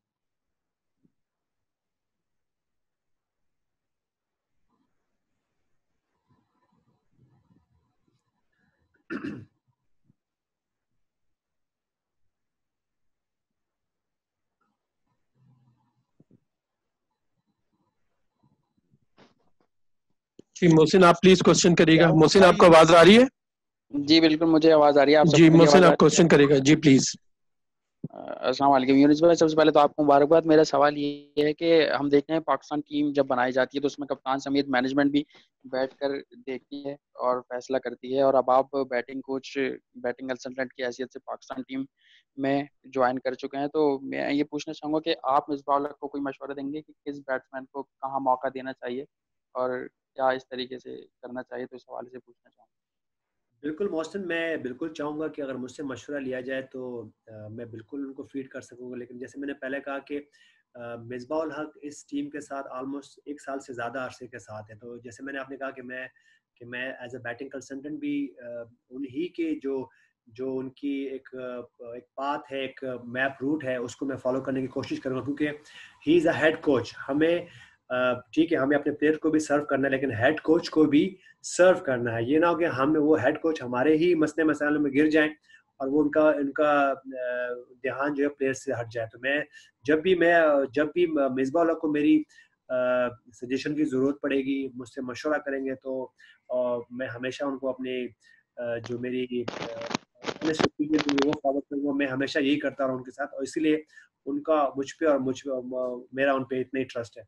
जी मोहसिन, आप प्लीज क्वेश्चन करिएगा। मोहसिन, आपको आवाज आ रही है? जी बिल्कुल, मुझे आवाज आ रही है। आप जी मोहसिन, आप क्वेश्चन करिएगा जी प्लीज। अस्सलाम वालेकुम यूनुस भाई, सबसे पहले तो आपको मुबारकबाद। मेरा सवाल ये है कि हम देखते हैं पाकिस्तान टीम जब बनाई जाती है तो उसमें कप्तान समेत मैनेजमेंट भी बैठकर देखती है और फैसला करती है, और अब आप बैटिंग कोच, बैटिंग कंसल्टेंट की हैसियत से पाकिस्तान टीम में ज्वाइन कर चुके हैं। तो मैं ये पूछना चाहूँगा कि आप मिसबाह उल हक को कोई मशवरा देंगे कि किस बैट्समैन को कहाँ मौका देना चाहिए और क्या इस तरीके से करना चाहिए? तो इस हवाले से पूछना चाहूँगा। बिल्कुल मोहसिन, मैं बिल्कुल चाहूँगा कि अगर मुझसे मशवरा लिया जाए तो मैं बिल्कुल उनको फीड कर सकूँगा। लेकिन जैसे मैंने पहले कहा कि मिसबाह उल हक इस टीम के साथ ऑलमोस्ट 1 साल से ज़्यादा अरसे के साथ है। तो जैसे मैंने आपने कहा कि मैं कि मैं एज अ बैटिंग कंसल्टेंट भी उन्हीं के जो उनकी एक पाथ है, एक मैप रूट है, उसको मैं फॉलो करने की कोशिश करूँगा, क्योंकि he is a head coach. हमें ठीक है, हमें अपने प्लेयर को भी सर्व करना है, लेकिन हेड कोच को भी सर्व करना है। ये ना हो कि हम वो हेड कोच हमारे ही मसले मसालों में गिर जाएं और वो उनका ध्यान जो है प्लेयर से हट जाए। तो मैं जब भी मिसबा को मेरी सजेशन की ज़रूरत पड़ेगी, मुझसे मशवरा करेंगे, तो मैं हमेशा उनको अपने जो मेरी वो फॉलो करूँगा। मैं हमेशा यही करता रहा उनके साथ, और इसीलिए उनका मुझ पे और मेरा उन पे इतना ही ट्रस्ट है।